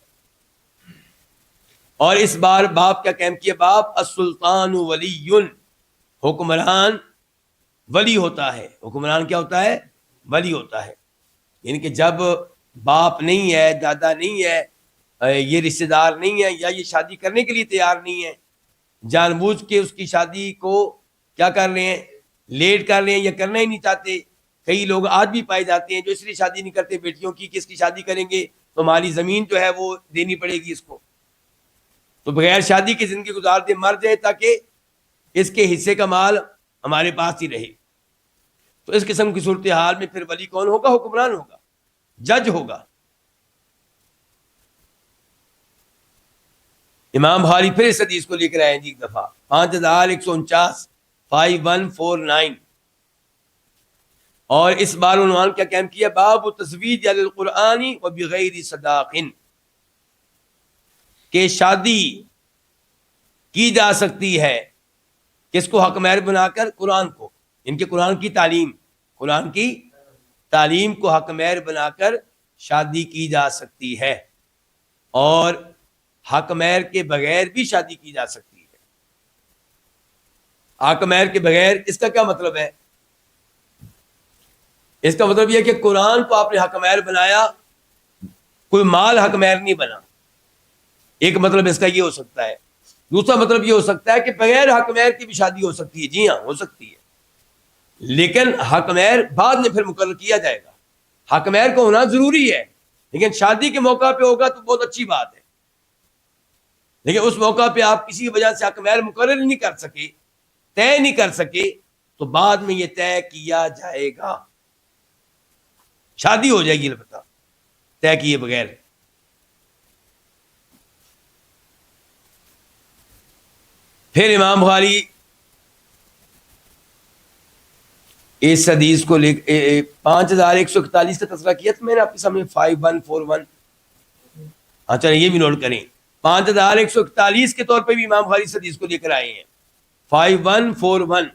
Speaker 2: اور اس بار باب کیا قائم کیا؟ باب السلطان ولی، حکمران ولی ہوتا ہے۔ حکمران کیا ہوتا ہے؟ ولی ہوتا ہے، یعنی کہ جب باپ نہیں ہے، دادا نہیں ہے، یہ رشتہ دار نہیں ہے، یا یہ شادی کرنے کے لیے تیار نہیں ہے، جان بوجھ کے اس کی شادی کو کیا کر رہے ہیں؟ لیٹ کر رہے ہیں، یا کرنا ہی نہیں چاہتے۔ کئی لوگ آج بھی پائے جاتے ہیں جو اس لیے شادی نہیں کرتے بیٹیوں کی کہ اس کی شادی کریں گے تو ہماری زمین جو ہے وہ دینی پڑے گی اس کو، تو بغیر شادی کی زندگی گزار دے، مر جائے، تاکہ اس کے حصے کا مال ہمارے پاس ہی رہے۔ تو اس قسم کی صورتحال میں پھر ولی کون ہوگا؟ حکمران ہوگا، جج ہوگا۔ امام بخاری پھر اس حدیث کو لے کر آئے ہیں ایک دفعہ 5149 5149 اور اس بار عنوان کیا قائم کیا؟ باب تزویج علی القرآن و بغیر صداق، کہ شادی کی جا سکتی ہے کس کو حق مہر بنا کر؟ قرآن کو، ان کے قرآن کی تعلیم کو حق مہر بنا کر شادی کی جا سکتی ہے، اور حق مہر کے بغیر بھی شادی کی جا سکتی ہے۔ حق مہر کے بغیر، اس کا کیا مطلب ہے؟ اس کا مطلب یہ کہ قرآن کو آپ نے حق مہر بنایا، کوئی مال حق مہر نہیں بنا، ایک مطلب اس کا یہ ہو سکتا ہے۔ دوسرا مطلب یہ ہو سکتا ہے کہ بغیر حق مہر کی بھی شادی ہو سکتی ہے، جی ہاں ہو سکتی ہے، لیکن حق مہر بعد میں پھر مقرر کیا جائے گا۔ حق مہر کو ہونا ضروری ہے، لیکن شادی کے موقع پہ ہوگا تو بہت اچھی بات ہے، لیکن اس موقع پہ آپ کسی وجہ سے حق مہر مقرر نہیں کر سکے، طے نہیں کر سکے، تو بعد میں یہ طے کیا جائے گا، شادی ہو جائے گی البتہ طے کیے بغیر۔ پھر امام بخاری اس حدیث کو 5141 کا تذکرہ کیا تھا میں نے آپ کے سامنے 5141، ہاں چلیں یہ بھی نوٹ کریں، 5141 کے طور پہ بھی امام بخاری اس حدیث کو لے کر آئے ہیں 5141،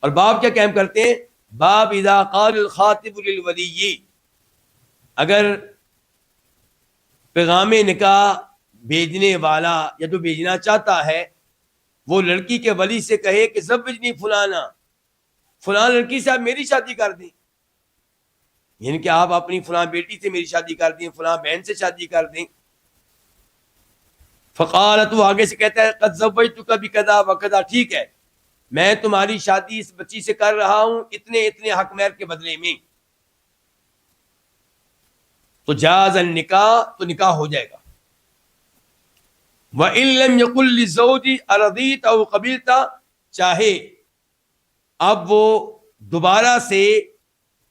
Speaker 2: اور باب کیا قائم کرتے ہیں؟ باب اذا قال الخاطب للولی، اگر پیغام نکاح بھیجنے والا یا جو بھیجنا چاہتا ہے وہ لڑکی کے ولی سے کہے کہ زوجنی فلانا، فلاں لڑکی سے آپ میری شادی کر دیں، یعنی کہ آپ اپنی فلاں بیٹی سے میری شادی کر دیں، فلاں بہن سے شادی کر دیں۔ فقالت، وہ آگے سے کہتا ہے قد زوجتک بکذا وکذا، ٹھیک ہے میں تمہاری شادی اس بچی سے کر رہا ہوں اتنے اتنے حق مہر کے بدلے میں، تو جاز النکاح، تو نکاح ہو جائے گا۔ وَإِن لَمْ يَقُلْ لِلزَّوْجِ أَرَضِيتَ أَوْ قَبِلْتَ، چاہے اب وہ دوبارہ سے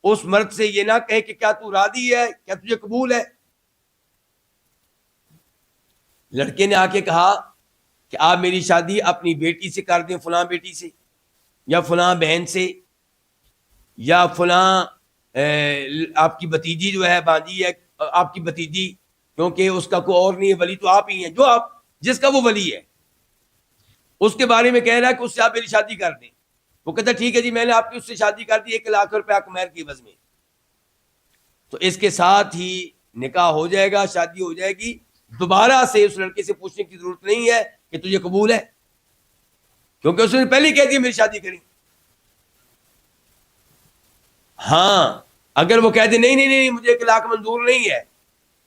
Speaker 2: اس مرد سے یہ نہ کہے کہ کیا تو راضی ہے، کیا تجھے قبول ہے۔ لڑکے نے آ کے کہا کہ آپ میری شادی اپنی بیٹی سے کر دیں، فلاں بیٹی سے یا فلاں بہن سے یا فلاں آپ کی بھتیجی جو ہے بانجی ہے آپ کی بھتیجی، کیونکہ اس کا کوئی اور نہیں ہے، ولی تو آپ ہی ہیں، جو آپ جس کا وہ ولی ہے اس کے بارے میں کہہ رہا ہے کہ اس سے آپ میری شادی کر دیں۔ وہ کہتا ٹھیک ہے جی میں نے آپ کی اس سے شادی کر دی 1,00,000 روپے حق مہر کی عوض میں، تو اس کے ساتھ ہی نکاح ہو جائے گا، شادی ہو جائے گی، دوبارہ سے اس لڑکے سے پوچھنے کی ضرورت نہیں ہے کہ تجھے قبول ہے، کیونکہ اس نے پہلے ہی کہہ دیا میری شادی کریں۔ ہاں اگر وہ کہہ دے نہیں نہیں نہیں مجھے 1,00,000 منظور نہیں ہے،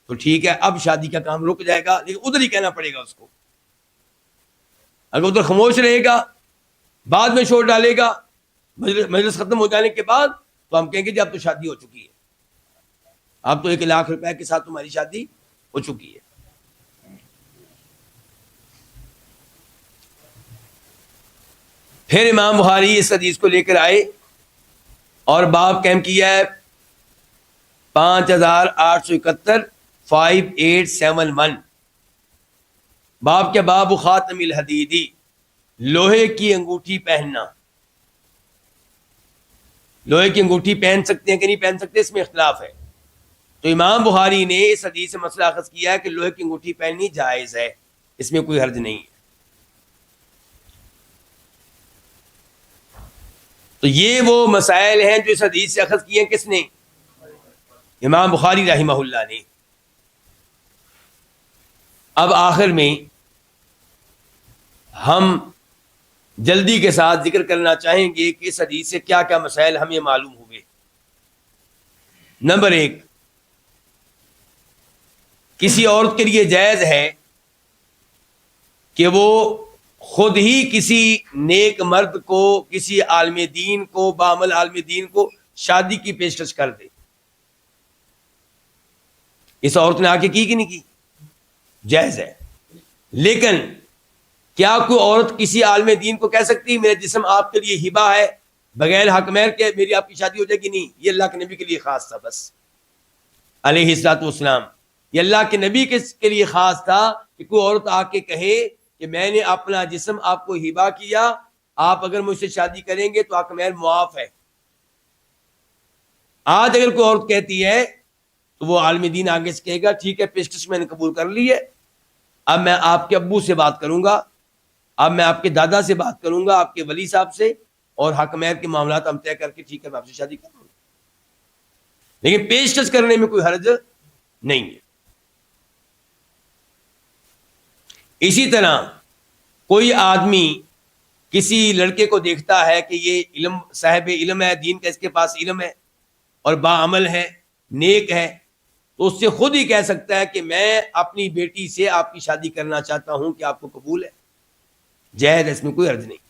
Speaker 2: تو ٹھیک ہے اب شادی کا کام رک جائے گا، لیکن ادھر ہی کہنا پڑے گا اس کو۔ اگر ادھر خاموش رہے گا، بعد میں شور ڈالے گا مجلس ختم ہو جانے کے بعد، تو ہم کہیں گے جی اب تو شادی ہو چکی ہے، اب تو 1,00,000 روپے کے ساتھ تمہاری شادی ہو چکی ہے۔ پھر امام بخاری اس حدیث کو لے کر آئے اور باب قائم کیا ہے 5871 5871، باب کے باب خاتم الحدیدی، لوہے کی انگوٹھی پہننا۔ لوہے کی انگوٹھی پہن سکتے ہیں کہ نہیں پہن سکتے، اس میں اختلاف ہے، تو امام بخاری نے اس حدیث سے مسئلہ اخذ کیا ہے کہ لوہے کی انگوٹھی پہننی جائز ہے، اس میں کوئی حرج نہیں ہے۔ تو یہ وہ مسائل ہیں جو اس حدیث سے اخذ کیے ہیں کس نے؟ امام بخاری رحمہ اللہ نے۔ اب آخر میں ہم جلدی کے ساتھ ذکر کرنا چاہیں گے کہ اس حدیث سے کیا کیا مسائل ہمیں معلوم ہوئے۔ نمبر 1، کسی عورت کے لیے جائز ہے کہ وہ خود ہی کسی نیک مرد کو، کسی عالم دین کو، بعمل عالم دین کو شادی کی پیشکش کر دے۔ اس عورت نے آ کے کی کہ نہیں کی؟ جائز ہے، لیکن کیا کوئی عورت کسی عالم دین کو کہہ سکتی میرا جسم آپ کے لیے ہبہ ہے، بغیر حق مہر کے میری آپ کی شادی ہو جائے گی؟ نہیں، یہ اللہ کے نبی کے لیے خاص تھا، بس علیہ الصلوۃ والسلام، یہ اللہ کے نبی کے لیے خاص تھا کہ کوئی عورت آ کے کہے کہ میں نے اپنا جسم آپ کو ہبہ کیا، آپ اگر مجھ سے شادی کریں گے تو حق مہر معاف ہے۔ آج اگر کوئی عورت کہتی ہے تو وہ عالم دین آگے سے کہے گا ٹھیک ہے، پیشکش میں نے قبول کر لی ہے، اب میں آپ کے ابو سے بات کروں گا، اب میں آپ کے دادا سے بات کروں گا، آپ کے ولی صاحب سے، اور حق مہر کے معاملات ہم طے کر کے ٹھیک ہے میں آپ سے شادی کروں گا۔ لیکن پیشکش کرنے میں کوئی حرج نہیں ہے۔ اسی طرح کوئی آدمی کسی لڑکے کو دیکھتا ہے کہ یہ علم صاحب علم ہے، دین کا اس کے پاس علم ہے اور باعمل ہے، نیک ہے، تو اس سے خود ہی کہہ سکتا ہے کہ میں اپنی بیٹی سے آپ کی شادی کرنا چاہتا ہوں، کہ آپ کو قبول ہے، جائز، اس میں کوئی حرج نہیں۔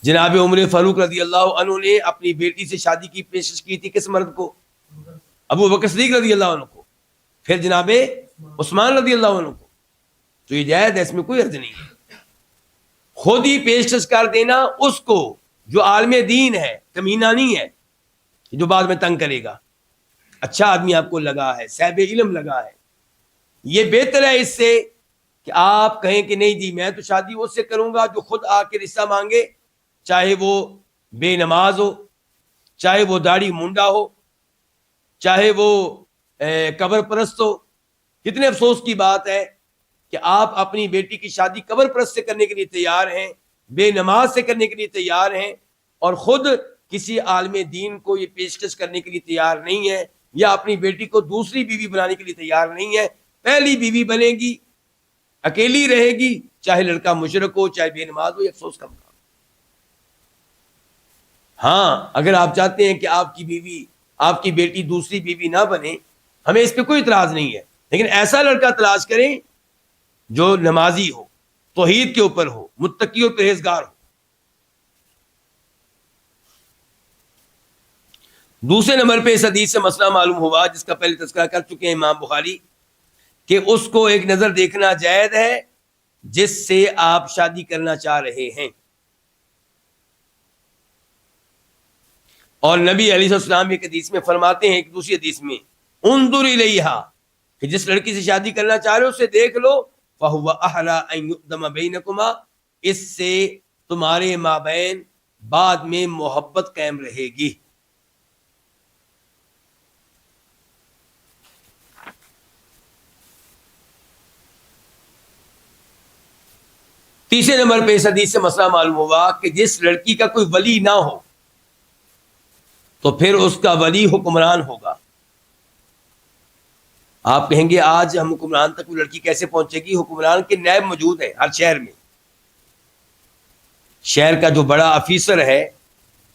Speaker 2: جناب عمر فاروق رضی اللہ عنہ نے اپنی بیٹی سے شادی کی پیشکش کی تھی کس مرد کو؟ ابو بکر صدیق رضی اللہ عنہ کو، پھر جناب عثمان رضی اللہ عنہ کو، تو یہ جائز ہے، اس میں کوئی حرج نہیں ہے۔ خود ہی پیشکش کر دینا اس کو جو عالم دین ہے، کمینہ نہیں ہے جو بعد میں تنگ کرے گا، اچھا آدمی آپ کو لگا ہے، صاحب علم لگا ہے، یہ بہتر ہے اس سے کہ آپ کہیں کہ نہیں جی میں تو شادی اس سے کروں گا جو خود آ کے رشتہ مانگے، چاہے وہ بے نماز ہو، چاہے وہ داڑھی منڈا ہو، چاہے وہ قبر پرست ہو۔ کتنے افسوس کی بات ہے کہ آپ اپنی بیٹی کی شادی قبر پرست سے کرنے کے لیے تیار ہیں، بے نماز سے کرنے کے لیے تیار ہیں، اور خود کسی عالم دین کو یہ پیشکش کرنے کے لیے تیار نہیں ہے، یا اپنی بیٹی کو دوسری بیوی بنانے کے لیے تیار نہیں ہے۔ پہلی بیوی بنے گی، اکیلی رہے گی، چاہے لڑکا مشرک ہو، چاہے بے نماز ہو، یہ افسوس کا مقام۔ ہاں اگر آپ چاہتے ہیں کہ آپ کی بیوی، آپ کی بیٹی دوسری بیوی نہ بنے، ہمیں اس پہ کوئی اعتراض نہیں ہے، لیکن ایسا لڑکا تلاش کریں جو نمازی ہو، توحید کے اوپر ہو، متقی اور پرہیزگار ہو۔ دوسرے نمبر پہ اس حدیث سے مسئلہ معلوم ہوا جس کا پہلے تذکرہ کر چکے ہیں امام بخاری، کہ اس کو ایک نظر دیکھنا جائز ہے جس سے آپ شادی کرنا چاہ رہے ہیں، اور نبی علیہ السلام ایک حدیث میں فرماتے ہیں، ایک دوسری حدیث میں، انظر الیہا، کہ جس لڑکی سے شادی کرنا چاہ رہے ہو اسے دیکھ لو، فَهُوَ أَحْلَىٰ أَن يُقْدَمَ بَيْنَكُمَا، اس سے تمہارے مابین بعد میں محبت قائم رہے گی۔ تیسرے نمبر پہ اس حدیث سے مسئلہ معلوم ہوا کہ جس لڑکی کا کوئی ولی نہ ہو تو پھر اس کا ولی حکمران ہوگا۔ آپ کہیں گے آج ہم حکمران تک وہ لڑکی کیسے پہنچے گی؟ حکمران کے نائب موجود ہیں ہر شہر میں، شہر کا جو بڑا افیسر ہے،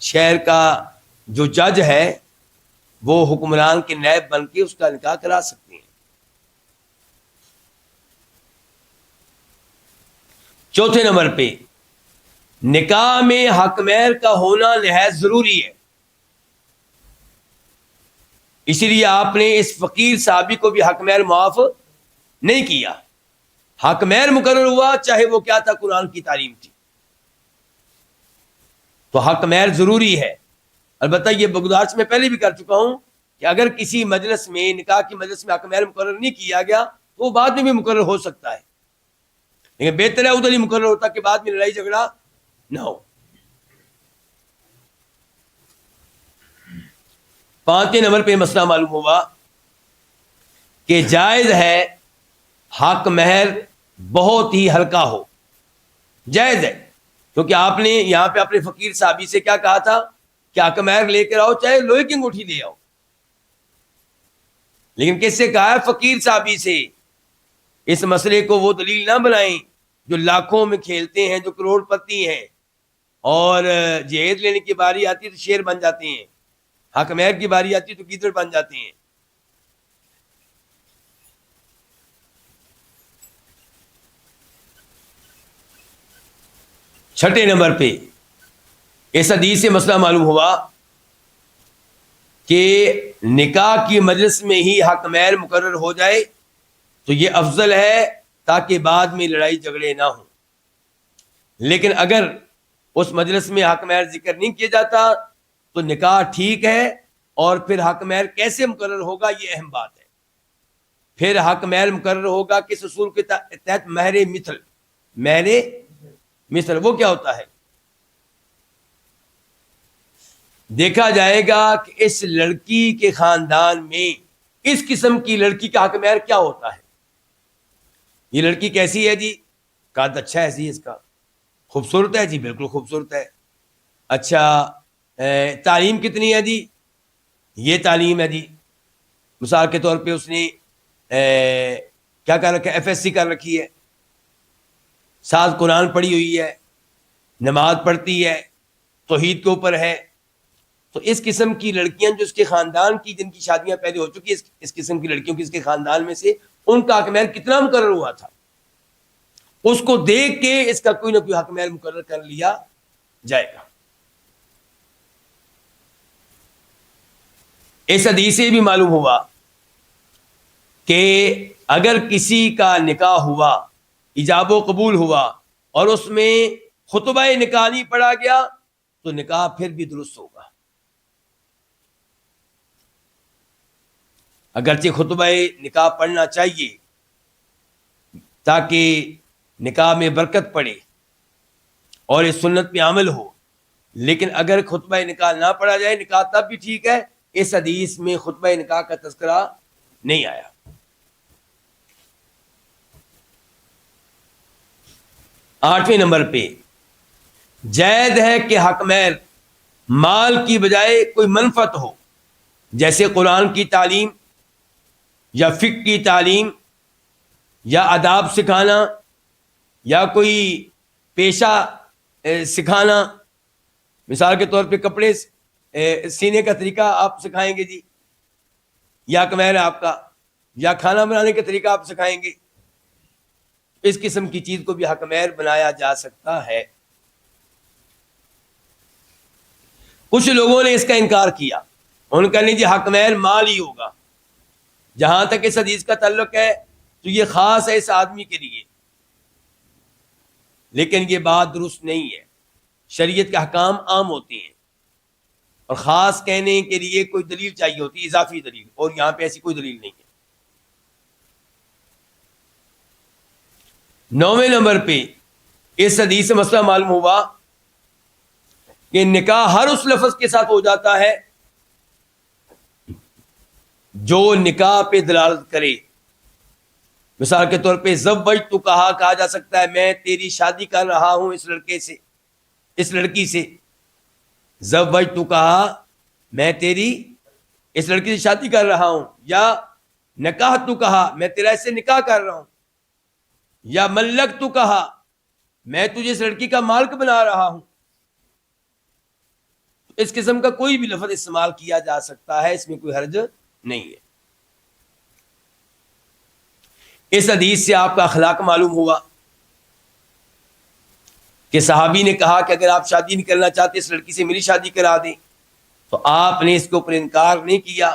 Speaker 2: شہر کا جو جج ہے، وہ حکمران کے نائب بن کے اس کا نکاح کرا سکتے ہیں۔ چوتھے نمبر پہ نکاح میں حق مہر کا ہونا نہایت ضروری ہے، اسی لیے آپ نے اس فقیر صحابی کو بھی حق مہر معاف نہیں کیا، حق مہر مقرر ہوا، چاہے وہ کیا تھا، قرآن کی تعلیم تھی، تو حق مہر ضروری ہے۔ البتہ یہ گزارش میں پہلے بھی کر چکا ہوں کہ اگر کسی مجلس میں، نکاح کی مجلس میں حق مہر مقرر نہیں کیا گیا تو وہ بعد میں بھی مقرر ہو سکتا ہے، لیکن بہتر ہے ادھر ہی مقرر ہوتا کہ بعد میں لڑائی جھگڑا نہ ہو۔ پانچویں نمبر پہ مسئلہ معلوم ہوا کہ جائز ہے حق مہر بہت ہی ہلکا ہو، جائز ہے، کیونکہ آپ نے یہاں پہ اپنے فقیر صحابی سے کیا کہا تھا کہ حق مہر لے کر آؤ، چاہے لوہے کی انگوٹھی لے آؤ، لیکن کس سے کہا ہے؟ فقیر صحابی سے۔ اس مسئلے کو وہ دلیل نہ بنائیں جو لاکھوں میں کھیلتے ہیں، جو کروڑ پتی ہیں، اور جہیز لینے کی باری آتی ہے تو شیر بن جاتے ہیں، حق مہر کی باری آتی ہے تو گیدڑ بن جاتے ہیں۔ چھٹے نمبر پہ اس حدیث سے مسئلہ معلوم ہوا کہ نکاح کی مجلس میں ہی حق مہر مقرر ہو جائے تو یہ افضل ہے تاکہ بعد میں لڑائی جھگڑے نہ ہوں، لیکن اگر اس مجلس میں حق مہر ذکر نہیں کیا جاتا تو نکاح ٹھیک ہے، اور پھر حق مہر کیسے مقرر ہوگا یہ اہم بات ہے۔ پھر حق محل مقرر ہوگا کس اصول کے تحت؟ مہر مثل. مہر مثل وہ کیا ہوتا ہے؟ دیکھا جائے گا کہ اس لڑکی کے خاندان میں اس قسم کی لڑکی کا حق مہر کیا ہوتا ہے. یہ لڑکی کیسی ہے جی؟ قد اچھا ہے جی، اس کا خوبصورت ہے جی، بالکل خوبصورت ہے. اچھا تعلیم کتنی ہے جی؟ یہ تعلیم ہے جی. مثال کے طور پہ اس نے کیا کر رکھا ہے؟ FSC کر رکھی ہے، ساتھ قرآن پڑھی ہوئی ہے، نماز پڑھتی ہے، توحید کے اوپر ہے. تو اس قسم کی لڑکیاں جو اس کے خاندان کی، جن کی شادیاں پہلے ہو چکی، اس قسم کی لڑکیوں کی اس کے خاندان میں سے ان کا حق مہر کتنا مقرر ہوا تھا، اس کو دیکھ کے اس کا کوئی نہ کوئی حق مہر مقرر کر لیا جائے گا. اس حدیث سے بھی معلوم ہوا کہ اگر کسی کا نکاح ہوا، ایجاب و قبول ہوا، اور اس میں خطبہ نکاح نہیں پڑھا گیا تو نکاح پھر بھی درست ہوگا. اگرچہ خطبہ نکاح پڑھنا چاہیے تاکہ نکاح میں برکت پڑے اور اس سنت پہ عمل ہو، لیکن اگر خطبہ نکاح نہ پڑھا جائے نکاح تب بھی ٹھیک ہے. اس حدیث میں خطبہ نکاح کا تذکرہ نہیں آیا. 8ویں نمبر پہ جائز ہے کہ حق مہر مال کی بجائے کوئی منفعت ہو، جیسے قرآن کی تعلیم یا فقہ کی تعلیم یا آداب سکھانا یا کوئی پیشہ سکھانا. مثال کے طور پہ کپڑے سینے کا طریقہ آپ سکھائیں گے جی، یا حق مہر ہے آپ کا، یا کھانا بنانے کا طریقہ آپ سکھائیں گے. اس قسم کی چیز کو بھی حق مہر بنایا جا سکتا ہے. کچھ لوگوں نے اس کا انکار کیا، ان کا نہیں جی حق مہر مال ہی ہوگا. جہاں تک اس حدیث کا تعلق ہے تو یہ خاص ہے اس آدمی کے لیے، لیکن یہ بات درست نہیں ہے. شریعت کے احکام عام ہوتے ہیں اور خاص کہنے کے لیے کوئی دلیل چاہیے ہوتی ہے، اضافی دلیل، اور یہاں پہ ایسی کوئی دلیل نہیں ہے. 9ویں نمبر پہ اس حدیث سے مسئلہ معلوم ہوا کہ نکاح ہر اس لفظ کے ساتھ ہو جاتا ہے جو نکاح پہ دلالت کرے. مثال کے طور پہ زوجت تو کہا جا سکتا ہے میں تیری شادی کر رہا ہوں اس لڑکے سے، اس لڑکی سے. زوجت تو کہا میں تیری اس لڑکی سے شادی کر رہا ہوں، یا نکاح تو کہا میں تیرا اس سے نکاح کر رہا ہوں، یا ملک تو کہا میں تجھے اس لڑکی کا مالک بنا رہا ہوں. اس قسم کا کوئی بھی لفظ استعمال کیا جا سکتا ہے، اس میں کوئی حرج نہیں ہے. اس حدیث سے آپ کا اخلاق معلوم ہوا کہ صحابی نے کہا کہ اگر آپ شادی نہیں کرنا چاہتے اس لڑکی سے میری شادی کرا دیں، تو آپ نے اس کے اوپر انکار نہیں کیا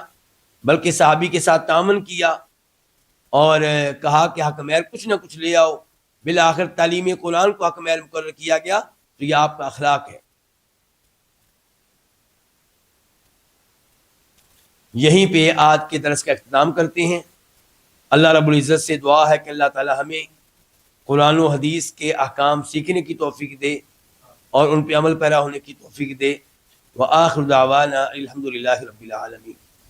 Speaker 2: بلکہ صحابی کے ساتھ تعاون کیا اور کہا کہ حق مہر کچھ نہ کچھ لے آؤ. بالآخر تعلیم قرآن کو حق مہر مقرر کیا گیا، تو یہ آپ کا اخلاق ہے. یہیں پہ آج کے درس کا اختتام کرتے ہیں. اللہ رب العزت سے دعا ہے کہ اللہ تعالی ہمیں قرآن و حدیث کے احکام سیکھنے کی توفیق دے اور ان پہ عمل پیرا ہونے کی توفیق دے. وآخر دعوانا الحمدللہ رب العالمین.